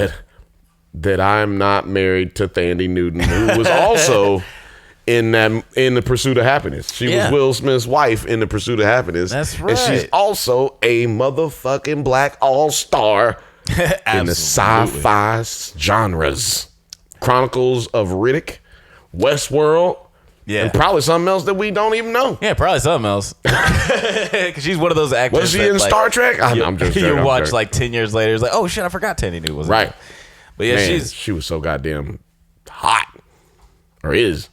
that I'm not married to Thandie Newton, who was also in the Pursuit of Happiness. She was Will Smith's wife in the Pursuit of Happiness. That's right. And she's also a motherfucking black all-star in the sci-fi genres. Chronicles of Riddick, Westworld, and probably something else that we don't even know. Yeah, probably something else. Because she's one of those actors. Was she in Star Trek? I'm just joking. You watch like 10 years later, it's like, oh shit, I forgot Thandie Newton was right. But yeah, man, she was so goddamn hot, or is.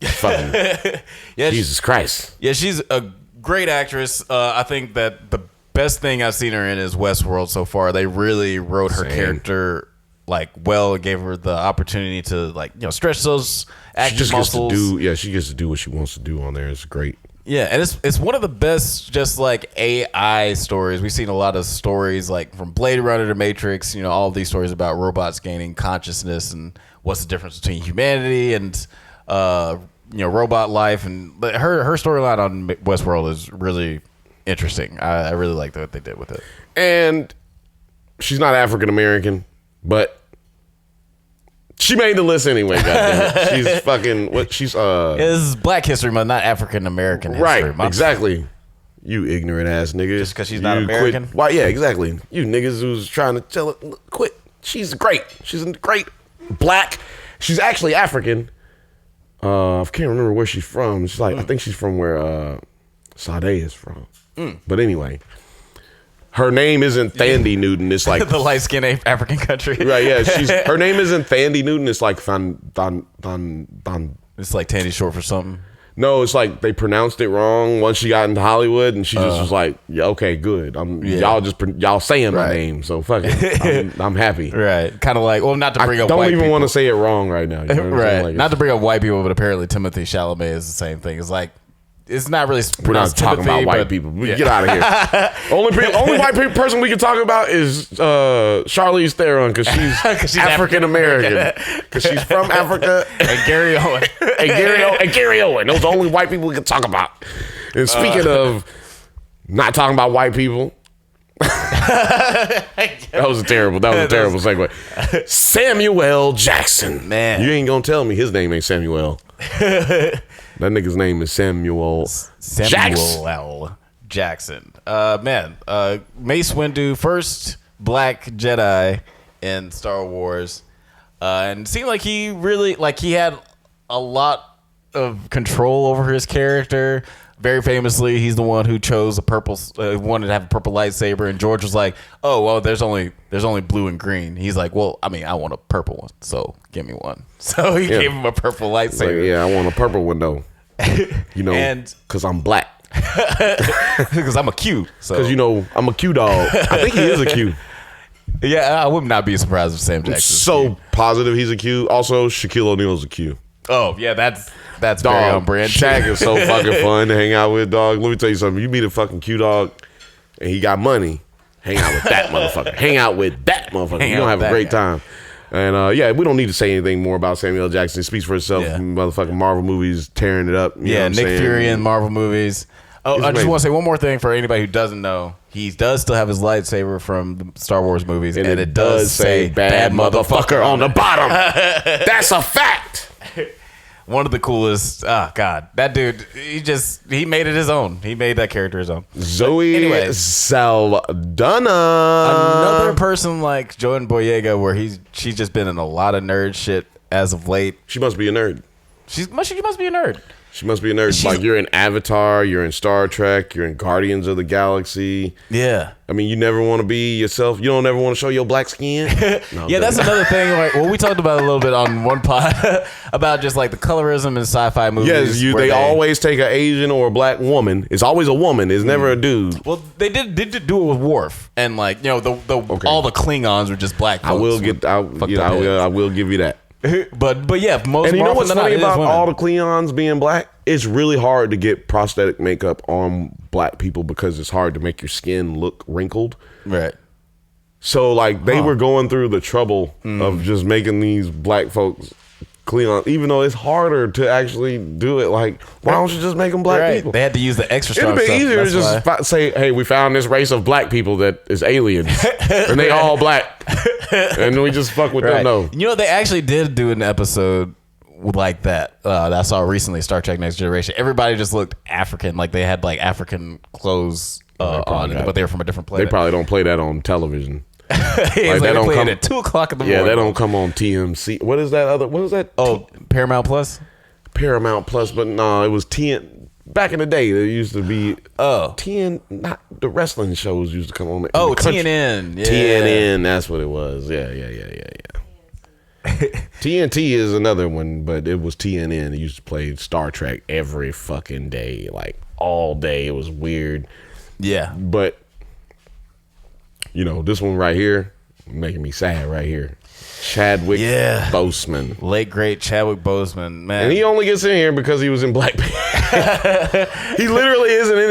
Fucking Jesus Christ. Yeah, she's a great actress. I think that the best thing I've seen her in is Westworld so far. They really wrote her character like well. It gave her the opportunity to like stretch those acting muscles. She gets to do what she wants to do on there. It's great. Yeah, and it's one of the best just like AI stories. We've seen a lot of stories like from Blade Runner to Matrix, all of these stories about robots gaining consciousness and what's the difference between humanity and robot life. And her storyline on Westworld is really interesting. I really like what they did with it. And she's not African American, but she made the list anyway, goddammit. She's fucking this is Black History Month, not African American History Month. Right, exactly. You ignorant ass niggas. Just because she's not American? Why, yeah, exactly. You niggas who's trying to tell it, quit. She's great. She's great. Black. She's actually African. I can't remember where she's from. She's like, I think she's from where Sade is from. But anyway. Her name isn't Thandie Newton. It's like the light-skinned African country. Right, yeah. Her name isn't Thandie Newton. It's like Thon. It's like Tandy short for something. No, it's like they pronounced it wrong once she got into Hollywood, and she just was like, "Yeah, okay, good. Y'all saying my name, so fuck it. I'm happy." Right, kind of like, well, not to bring up. Don't white even people. want to say it wrong right now. You know right, like, not to bring up white people, but apparently Timothée Chalamet is the same thing. It's like. It's not really. We're not talking about white people. Get out of here. only white person we can talk about is Charlize Theron because she's African American because she's from Africa. And Gary Owen. and Gary Owen. Those are the only white people we can talk about. And speaking of not talking about white people, that was a terrible segue. Samuel Jackson. Man, you ain't gonna tell me his name ain't Samuel. That nigga's name is Samuel Jackson. Mace Windu, first Black Jedi in Star Wars, and it seemed like he had a lot of control over his character. Very famously, he's the one who chose a purple, wanted to have a purple lightsaber, and George was like, "Oh, well, there's only blue and green." He's like, "Well, I mean, I want a purple one, so give me one." So he gave him a purple lightsaber. Like, yeah, I want a purple one though. Because I'm black. Because I'm a Q. Because I'm a Q dog. I think he is a Q. Yeah, I would not be surprised if Sam Jackson. So positive he's a Q. Also, Shaquille O'Neal's a Q. Oh yeah, that's very on brand. Shaq is so fucking fun to hang out with, dog. Let me tell you something. You meet a fucking Q dog, and he got money. Hang out with that motherfucker. You're gonna have a great time. And we don't need to say anything more about Samuel Jackson. It speaks for itself. Yeah. Motherfucking Marvel movies tearing it up. You know what Nick I'm Fury in Marvel movies. Oh, I just want to say one more thing for anybody who doesn't know. He does still have his lightsaber from the Star Wars movies, and it does say "bad motherfucker" on the bottom. That's a fact. One of the coolest. Oh God, that dude. He made it his own. He made that character his own. Zoe Saldana. Another person like Joan Boyega, where she's just been in a lot of nerd shit as of late. She must be a nerd. She must be a nerd. She must be a nerd. Like, you're in Avatar, you're in Star Trek, you're in Guardians of the Galaxy. Yeah. I mean, you never want to be yourself. You don't ever want to show your black skin. No, yeah, that's another thing. Like, we talked about it a little bit on one pod about just like the colorism in sci-fi movies. Yes, they always take an Asian or a black woman. It's always a woman. It's never a dude. Well, they did do it with Worf, and like all the Klingons were just black folks. I will give you that. But yeah, most. And you know what's funny about women. all the Klingons being black? It's really hard to get prosthetic makeup on black people because it's hard to make your skin look wrinkled. Right. So like they were going through the trouble of just making these black folks Klingon, even though it's harder to actually do it. Like, why don't you just make them black people? They had to use the extra strong stuff. It'd be easier to just say, hey, we found this race of black people that is aliens, and they all black, and we just fuck with them. No, they actually did do an episode like that that I saw recently, Star Trek Next Generation. Everybody just looked African, like they had like African clothes on, but they were from a different planet. They probably don't play that on television. Like they don't come at 2:00 in the morning. Yeah, they don't come on TMC. What is that? Oh, Paramount Plus. Paramount Plus, but no, it was TN. Back in the day, there used to be TN. Not the wrestling shows used to come on. Oh, TNN. Yeah. TNN. That's what it was. Yeah. TNT is another one, but it was TNN. It used to play Star Trek every fucking day, like all day. It was weird. Yeah, but. This one right here, making me sad right here. Chadwick Boseman. Late great Chadwick Boseman, man. And he only gets in here because he was in Black Panther. He literally isn't in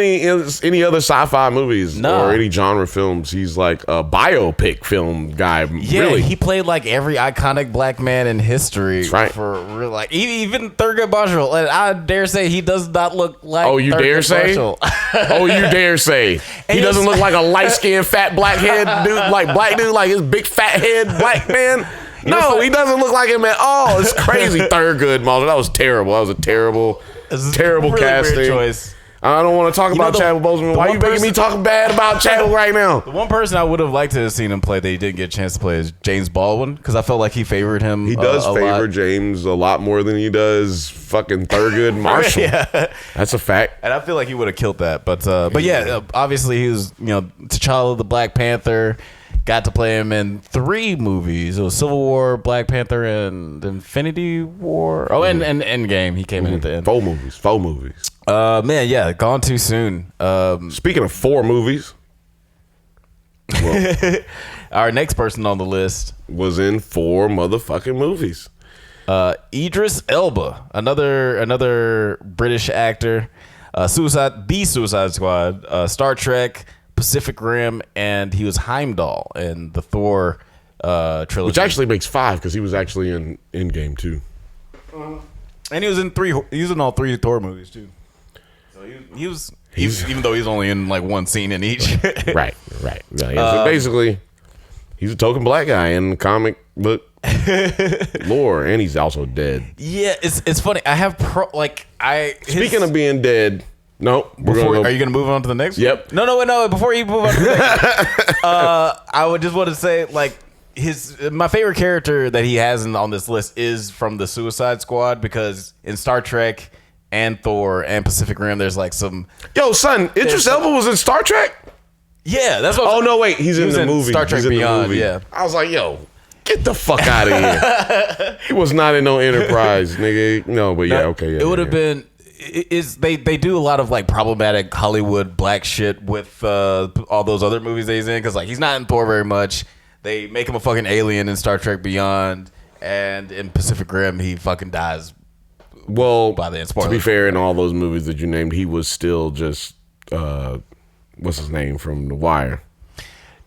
any other sci-fi movies or any genre films. He's like a biopic film guy. Yeah, really. He played like every iconic black man in history. That's right. For real, like even Thurgood Marshall. And I dare say he does not look like. Oh, you Thurgood dare say? Marshall. Oh, you dare say? He doesn't look like a light-skinned, fat black head dude, like his big fat head black man. No, he doesn't look like him at all. It's crazy. Thurgood Marshall. That was terrible. That was a terrible really casting. Weird choice. I don't want to talk about Chadwick Boseman. Why are you making me talk bad about Chadwick right now? The one person I would have liked to have seen him play that he didn't get a chance to play is James Baldwin, because I felt like he favored him. He does favor James a lot more than he does fucking Thurgood Marshall. Yeah. That's a fact. And I feel like he would have killed that. But yeah, obviously he was, T'Challa the Black Panther. Got to play him in 3 movies. It was Civil War, Black Panther, and Infinity War. Oh, and Endgame. He came in at the end. 4 movies. Man, yeah, gone too soon. Speaking of 4 movies, our next person on the list was in 4 motherfucking movies. Idris Elba, another British actor. Suicide Squad, Star Trek, Pacific Rim, and he was Heimdall in the Thor trilogy. Which actually makes 5 because he was actually in Endgame too. And he was in all 3 Thor movies too. So he was even though he's only in like 1 scene in each. Right. Yeah, so basically, he's a token black guy in the comic book lore, and he's also dead. Yeah, it's funny. I have Speaking of being dead. No, are you gonna move on to the next one? Yep. No. Before you move on to the next one, I would just want to say, like, my favorite character that he has on this list is from the Suicide Squad, because in Star Trek and Thor and Pacific Rim, there's like some. Yo, son, Idris Elba was in Star Trek. Yeah, that's what. Oh no, wait, he's in the movie. Star Trek Beyond. Yeah, I was like, yo, get the fuck out of here. He was not in no Enterprise, nigga. No, but yeah, okay. Yeah, it would have been. They do a lot of like problematic Hollywood black shit with all those other movies that he's in, because like he's not in Thor very much. They make him a fucking alien in Star Trek Beyond, and in Pacific Rim he fucking dies. Well, by the end. To be fair, in all those movies that you named, he was still just what's his name from The Wire.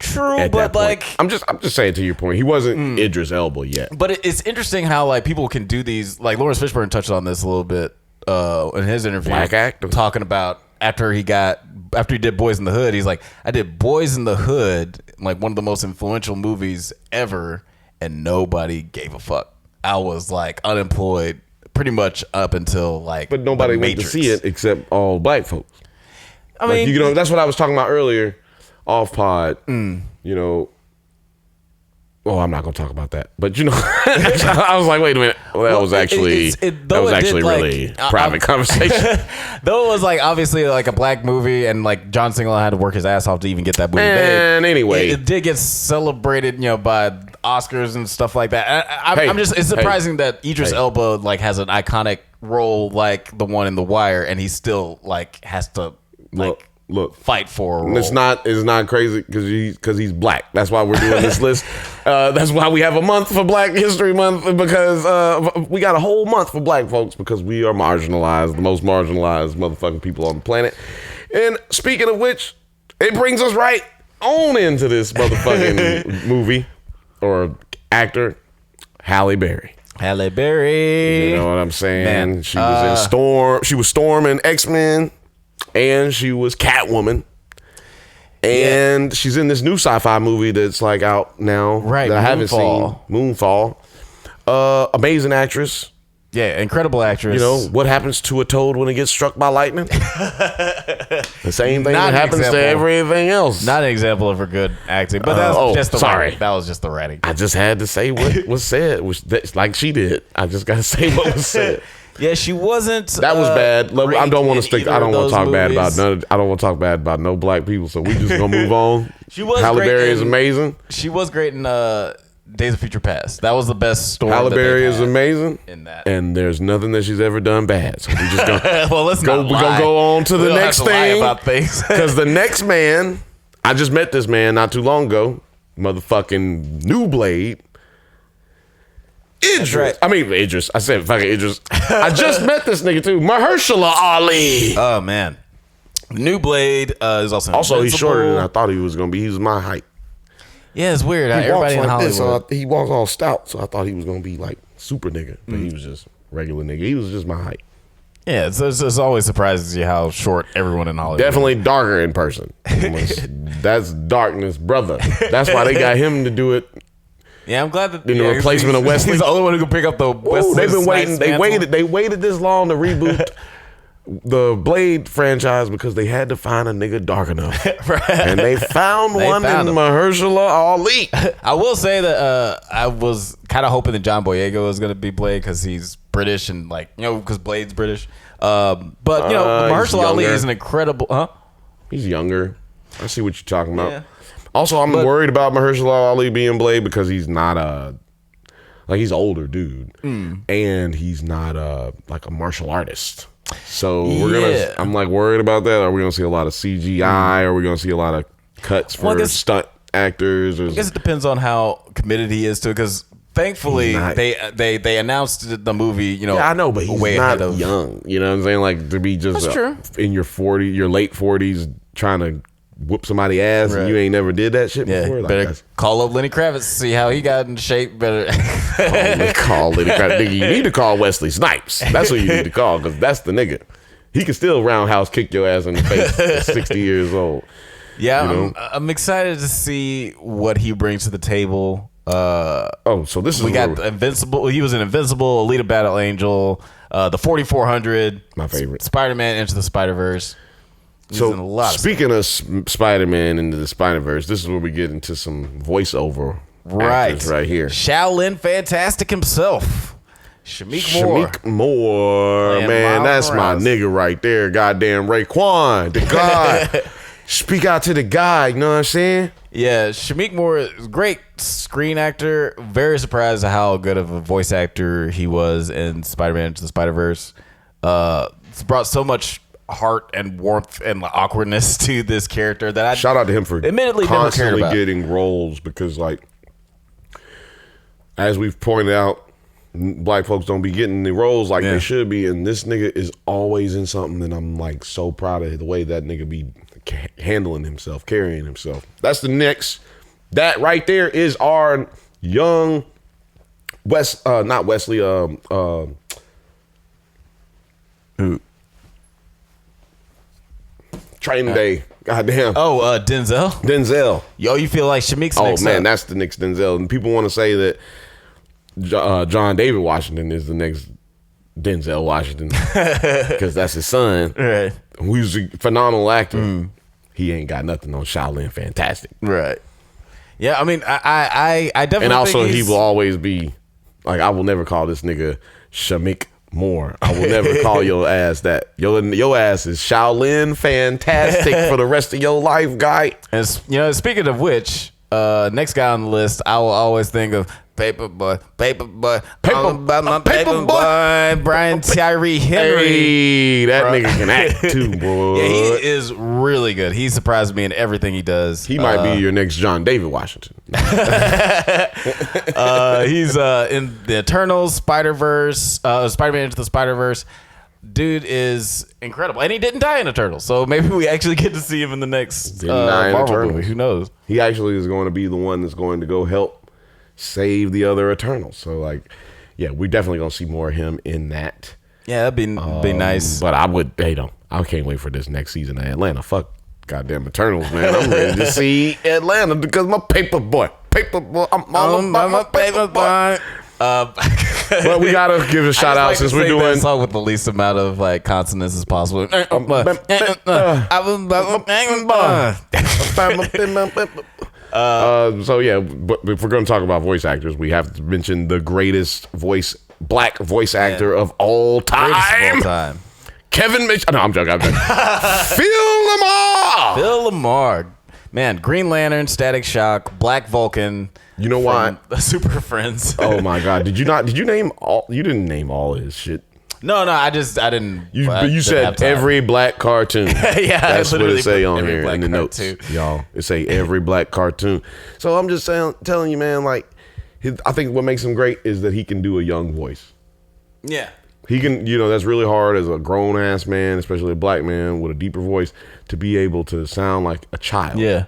True, but like I'm just saying, to your point, he wasn't Idris Elba yet. But it's interesting how like people can do these. Like Lawrence Fishburne touched on this a little bit in his interview, black actor, talking about after he did Boys in the Hood. He's like, I did Boys in the Hood, like one of the most influential movies ever, and nobody gave a fuck. I was like unemployed pretty much up until like. But nobody went to see it except all black folks. I mean, that's what I was talking about earlier, off pod. Oh, I'm not gonna talk about that. But I was like, wait a minute. Well, that was actually really private conversation. Though it was like obviously like a black movie, and like John Singleton had to work his ass off to even get that movie made. And anyway, it did get celebrated, by Oscars and stuff like that. It's surprising that Idris Elba like has an iconic role like the one in The Wire, and he still like has to like. Look, fight for a role. It's not crazy because he's black. That's why we're doing this list. That's why we have a month for Black History Month, because we got a whole month for black folks, because we are marginalized, the most marginalized motherfucking people on the planet. And speaking of which, it brings us right on into this motherfucking movie or actor, Halle Berry. Halle Berry. You know what I'm saying? Man, she was in Storm. She was Storm in X-Men. And she was Catwoman. And she's in this new sci-fi movie that's like out now. Right. That I haven't seen. Moonfall. Amazing actress. Yeah, incredible actress. What happens to a toad when it gets struck by lightning? The same thing that happens to everything else. Not an example of her good acting, but that's just the writing. That was just the writing. I just had to say what was said, like she did. I just got to say what was said. Yeah, she wasn't. That was bad. I don't want to stick. I don't want to talk bad about none. I don't want to talk bad about no black people. So we just gonna move on. She was. Halle Berry is amazing. She was great in Days of Future Past. That was the best story. Halle Berry is amazing in that, and there's nothing that she's ever done bad. So we just gonna well, let's go. We're gonna go on to the next thing about things because the next man. I just met this man not too long ago. motherfucking new Blade. Idris. right. I mean, Idris. I said fucking Idris. I just met this nigga too. Mahershala Ali. Oh, man. New Blade is also He's shorter than I thought he was going to be. He was my height. Yeah, it's weird. He Everybody walks in like this, Hollywood. so he walks all stout, so I thought he was going to be like super nigga. But he was just regular nigga. He was just my height. Yeah, it's always surprises you how short everyone in Hollywood Definitely darker in person. That's darkness, brother. That's why they got him to do it. Yeah, I'm glad that In the replacement of Wesley. He's the only one who can pick up the Wesley. They've been waiting. Snipes They waited this long to reboot the Blade franchise because they had to find a nigga dark enough, and they found one in Mahershala Ali. I will say that I was kind of hoping that John Boyega was going to be Blade because he's British and because Blade's British. But Mahershala Ali is an incredible. Huh? He's younger. I see what you're talking about. Yeah. Also, I'm worried about Mahershala Ali being Blade because he's not he's older dude, and he's not like a martial artist. So I'm like worried about that. Are we gonna see a lot of CGI? Are we gonna see a lot of cuts for stunt actors? I guess it depends on how committed he is to it. Because thankfully they announced the movie. Yeah, I know, but he's way not ahead of young. You know what I'm saying? Like to be just in your late 40s, trying to whoop somebody's ass, and you ain't never did that shit before. Like, better call up Lenny Kravitz, see how he got in shape. Better call Lenny Kravitz. Nigga, you need to call Wesley Snipes. That's who you need to call because that's the nigga. He can still roundhouse kick your ass in the face at 60 years old. Yeah, I'm excited to see what he brings to the table. So this is we got Invincible. He was in Invincible, Alita Battle Angel, the 4400, my favorite, Spider-Man Into the Spider-Verse. So speaking of Spider-Man Into the Spider-Verse, this is where we get into some voiceover actors right here. Shaolin Fantastic himself, Shameik Moore. Man, that's my nigga right there. Goddamn Raekwon, the God. Speak out to the guy, you know what I'm saying? Yeah, Shameik Moore is a great screen actor. Very surprised at how good of a voice actor he was in Spider-Man Into the Spider-Verse. It's brought so much heart and warmth and awkwardness to this character that I shout out to him for admittedly constantly getting roles because, like, as we've pointed out, black folks don't be getting the roles like they should be, and this nigga is always in something, and I'm like so proud of the way that nigga be handling himself, carrying himself. That's the next. That right there is our young not Wesley. Training Day. Goddamn. Oh, Denzel. Denzel. Yo, you feel like Shameik's next man, up. that's the next Denzel. And people want to say that John David Washington is the next Denzel Washington because that's his son. Right. Who's a phenomenal actor. He ain't got nothing on Shaolin Fantastic. Right. Yeah, I mean, I definitely and also think he will always be like, I will never call this nigga Shameik Moore. I will never call your ass that. Your ass is Shaolin Fantastic for the rest of your life, guy. And speaking of which, next guy on the list, I will always think of Paperboy, Brian Tyree Henry. Hey, that nigga can act too, boy. Yeah, he is really good. He surprised me in everything he does. He might be your next John David Washington. He's in the Eternals, Spider-Verse, Spider-Man Into the Spider-Verse. Dude is incredible. And he didn't die in Eternals, so maybe we actually get to see him in the next Marvel movie. Who knows? He actually is going to be the one that's going to go help save the other Eternals. So, like, yeah, we're definitely going to see more of him in that. Yeah, that'd be nice. But I can't wait for this next season of Atlanta. Fuck goddamn Eternals, man. I'm ready to see Atlanta because my Paperboy, I'm all about my Paperboy. But we gotta give a shout out since we're doing that song with the least amount of like consonants as possible. So yeah, but if we're gonna talk about voice actors, we have to mention the greatest black voice actor of all time. Kevin Mitchell. No, I'm joking. Phil Lamar. Man, Green Lantern, Static Shock, Black Vulcan. You know why? Super Friends. Oh my God! Did you name all? You didn't name all his shit. No, I didn't. You didn't said every black cartoon. Yeah, that's what it say on here in the notes, cartoon. y'all. It say every black cartoon. So I'm just telling you, man. Like, I think what makes him great is that he can do a young voice. Yeah. He can, that's really hard as a grown ass man, especially a black man with a deeper voice, to be able to sound like a child. Yeah.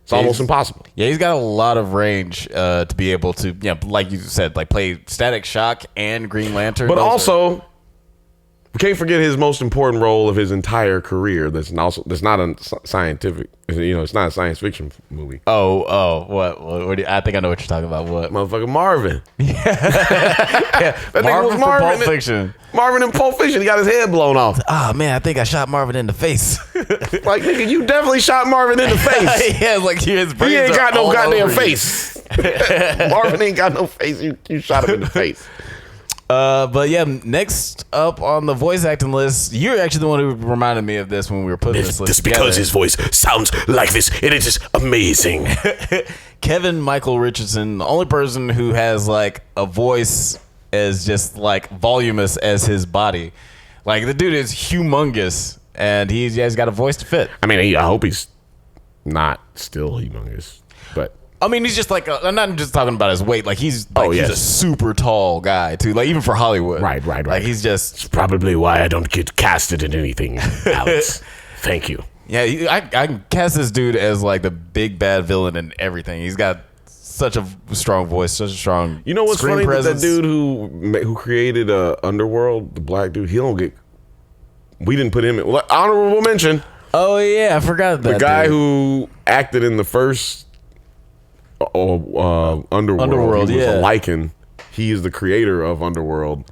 It's almost impossible. Yeah, he's got a lot of range to be able to, like you said, like play Static Shock and Green Lantern. But also, we can't forget his most important role of his entire career. That's not a scientific. It's not a science fiction movie. What do I think I know what you're talking about. What? Motherfucking Marvin. That Marvin was Marvin Pulp Fiction. Marvin in Pulp Fiction. He got his head blown off. Oh man, I think I shot Marvin in the face. Like, nigga, you definitely shot Marvin in the face. Yeah, like his brains he ain't got no goddamn you. face. Marvin ain't got no face. You shot him in the face. But yeah, next up on the voice acting list, you're actually the one who reminded me of this when we were putting this list together. Because his voice sounds like this, and it is amazing. Kevin Michael Richardson, the only person who has like a voice as just like voluminous as his body. Like the dude is humongous, and he's got a voice to fit. I mean, I hope he's not still humongous, but. I mean, he's just like, I'm not just talking about his weight. Like, he's a super tall guy, too. Like, even for Hollywood. Right. Like, he's just... It's probably why I don't get casted in anything, Alex. Thank you. Yeah, I can cast this dude as, like, the big bad villain and everything. He's got such a strong voice, such a strong You know what's screen funny? presence. That dude who created Underworld, the black dude, he don't get... We didn't put him in... Well, honorable mention. Oh, yeah, I forgot that The guy dude. who acted in the first... Underworld. He was a Lycan. He is the creator of Underworld,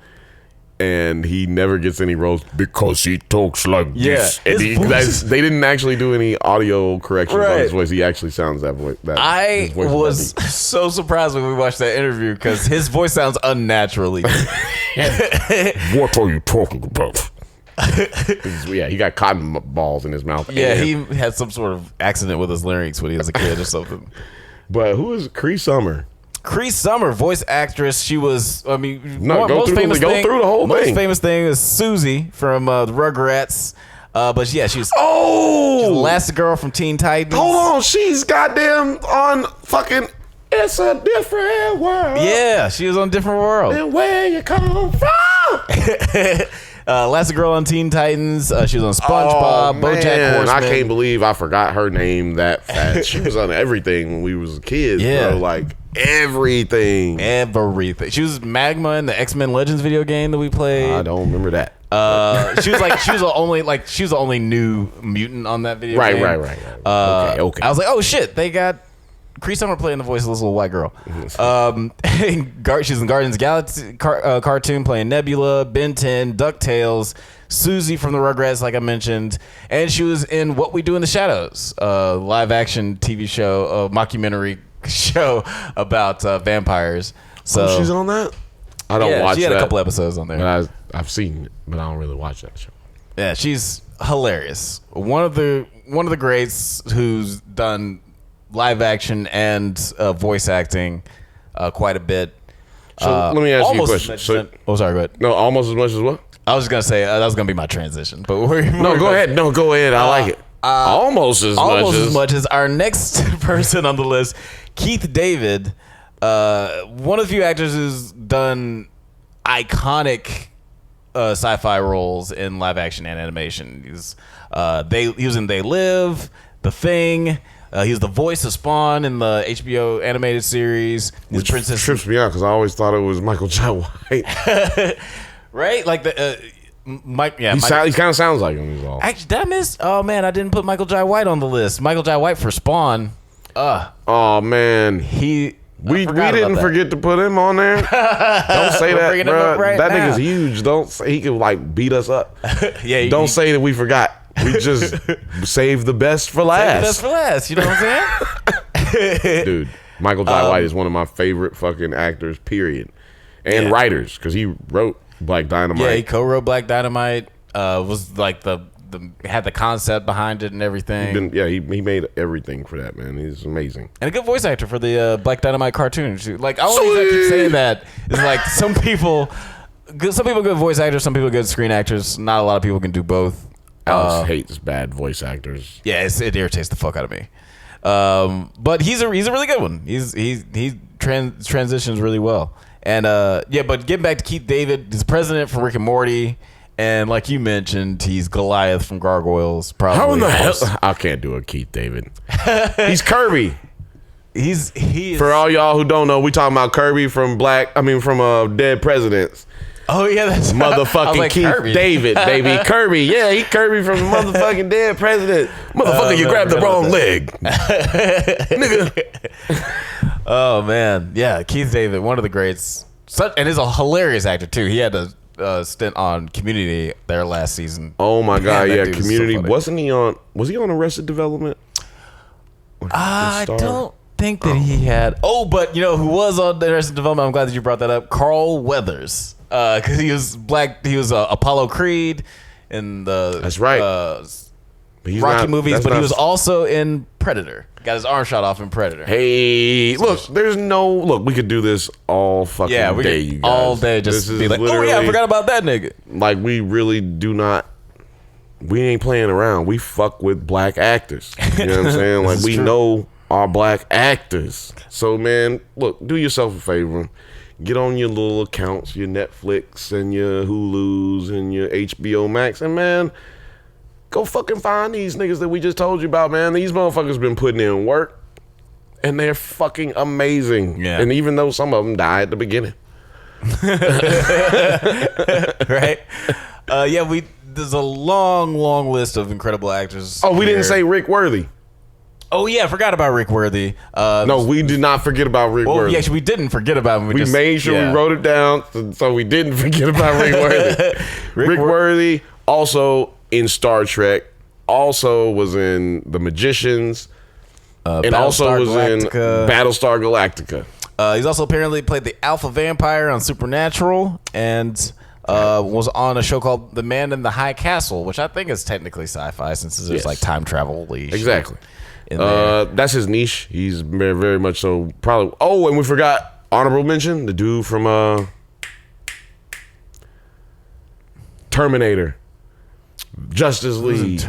and he never gets any roles because he talks like this. And they didn't actually do any audio corrections on his voice. He actually sounds that voice. I was so surprised when we watched that interview because his voice sounds unnaturally. What are you talking about? Yeah, he got cotton balls in his mouth. Yeah, he had some sort of accident with his larynx when he was a kid or something. But who is Cree Summer? Cree Summer, voice actress. She was, I mean, go through the whole most thing. Most famous thing is Susie from the Rugrats. But yeah, she's the Elastigirl from Teen Titans. Hold on, she's goddamn on fucking It's a Different World. Yeah, she was on Different World. And where you come from? Elastigirl on Teen Titans. She was on SpongeBob, BoJack Horseman. I can't believe I forgot her name that fast. She was on everything when we was kids, bro. Like everything. She was Magma in the X-Men Legends video game that we played. I don't remember that. She was the only new mutant on that video game. Right. Okay. I was like, oh shit, they got Cree Summer playing the voice of this little white girl. She's in Guardians of the Galaxy cartoon playing Nebula, Ben 10, DuckTales, Susie from the Rugrats, like I mentioned, and she was in What We Do in the Shadows, live action TV show, mockumentary show about vampires. So she's on that. I don't watch. She had a couple episodes on there. But I've seen it, but I don't really watch that show. Yeah, she's hilarious. One of the greats who's done live action and voice acting quite a bit. So let me ask you a question. Sorry, go ahead. No, almost as much as what? I was just gonna say that was gonna be my transition, but go ahead. No, go ahead. I like it. Almost as much as our next person on the list, Keith David, one of the few actors who's done iconic sci-fi roles in live action and animation. He was in They Live, The Thing. He's the voice of Spawn in the HBO animated series. Which trips me out because I always thought it was Michael Jai White. Right? Like the Mike. Yeah, he kind of sounds like him. Actually, did I miss? Oh man, I didn't put Michael Jai White on the list. Michael Jai White for Spawn. Oh man, we didn't forget to put him on there. Don't say that, bro. That nigga's huge. Don't say he could like beat us up. Yeah. Don't say that we forgot. We just saved the best for last. You know what I'm saying? Dude, Michael Jai White is one of my favorite fucking actors, period. And writers, because he wrote Black Dynamite. Yeah, he co-wrote Black Dynamite. Was like had the concept behind it and everything. He made everything for that, man. He's amazing. And a good voice actor for the Black Dynamite cartoon. Like, I always keep saying that. It's like some people some people are good voice actors, some people are good screen actors. Not a lot of people can do both. Alex hates bad voice actors. Yeah, it irritates the fuck out of me. But he's a really good one. He transitions really well. And but getting back to Keith David, he's president from Rick and Morty, and like you mentioned, he's Goliath from Gargoyles. Probably. How in the hell? I can't do a Keith David. He's Kirby. He is. For all y'all who don't know, we talking about Kirby from Dead Presidents. Oh yeah, that's motherfucking like, Keith Kirby. David, baby. Kirby, yeah, he Kirby from the motherfucking Dead President. Motherfucker, you grabbed the wrong leg, nigga. Oh man, yeah, Keith David, one of the greats, and is a hilarious actor too. He had a stint on Community there last season. Oh my god, man, yeah, Community. Wasn't he on? Was he on Arrested Development? I don't think that he had. Oh, but you know who was on Arrested Development? I'm glad that you brought that up. Carl Weathers. Because he was black. He was Apollo Creed in the that's right Rocky movies, but he was also in Predator. Got his arm shot off in Predator. Hey, look, we could do this all fucking day, you guys. All day, just be like, oh yeah, I forgot about that nigga. Like, we really do not. We ain't playing around. We fuck with black actors. You know what I'm saying? Like, we know our black actors. So, man, look, do yourself a favor. Get on your little accounts, your Netflix and your Hulus and your HBO Max, and man, go fucking find these niggas that we just told you about, man. These motherfuckers been putting in work, and they're fucking amazing. Yeah. And even though some of them die at the beginning. Right? There's a long list of incredible actors. Oh, we didn't say Rick Worthy. Oh yeah, I forgot about Rick Worthy. No, we did not forget about Rick Worthy. Yes, we didn't forget about him. We made sure we wrote it down so we didn't forget about Rick Worthy. Rick Worthy, also in Star Trek, also was in The Magicians, and also was in Battlestar Galactica. He's also apparently played the alpha vampire on Supernatural, and was on a show called The Man in the High Castle, which I think is technically sci-fi since there's like time travel-y. Exactly. That's his niche. He's very, very much so. Probably. Oh, and we forgot honorable mention, the dude from Terminator, Justice League.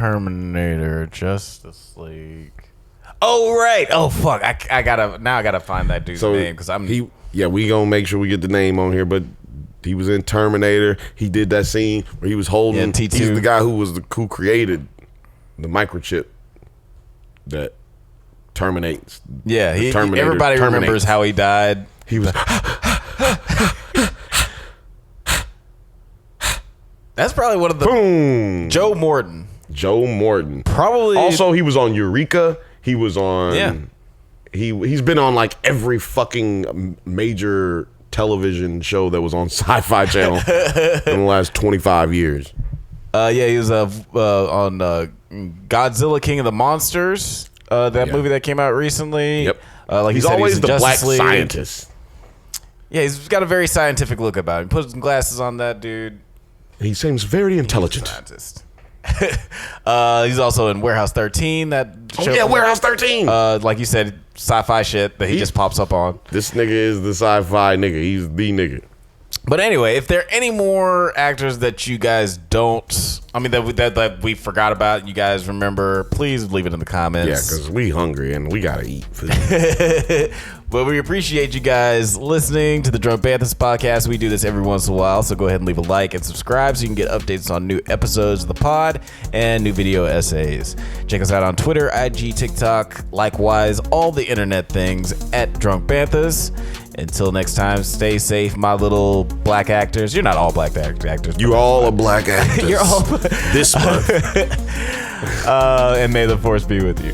Justice League. Oh right. Oh fuck. I gotta find that dude's name because we gonna make sure we get the name on here, but. He was in Terminator. He did that scene where he was holding. T2. He's the guy who created the microchip that terminates. Yeah, everybody remembers how he died. He was. That's probably one of the. Boom. Joe Morton. Probably. Also, he was on Eureka. He was on. Yeah. He's been on like every fucking major television show that was on Sci-Fi Channel in the last 25 years. He was on Godzilla King of the Monsters, movie that came out recently. Yep. He's always the black scientist. Yeah, he's got a very scientific look about him. Put some glasses on that dude. He seems very intelligent. Scientist. He's also in Warehouse 13. Warehouse 13. Like you said, sci-fi shit that he just pops up on. This nigga is the sci-fi nigga. He's the nigga. But anyway, if there are any more actors that you guys that we forgot about and you guys remember, please leave it in the comments. Yeah, because we hungry and we gotta eat food. But we appreciate you guys listening to the Drunk Banthas podcast. We do this every once in a while, so go ahead and leave a like and subscribe so you can get updates on new episodes of the pod and new video essays. Check us out on Twitter, IG, TikTok, likewise, all the internet things at Drunk Banthas. Until next time, stay safe, my little black actors. You're not all black actors. You all are black actors. You're all this month. And may the force be with you.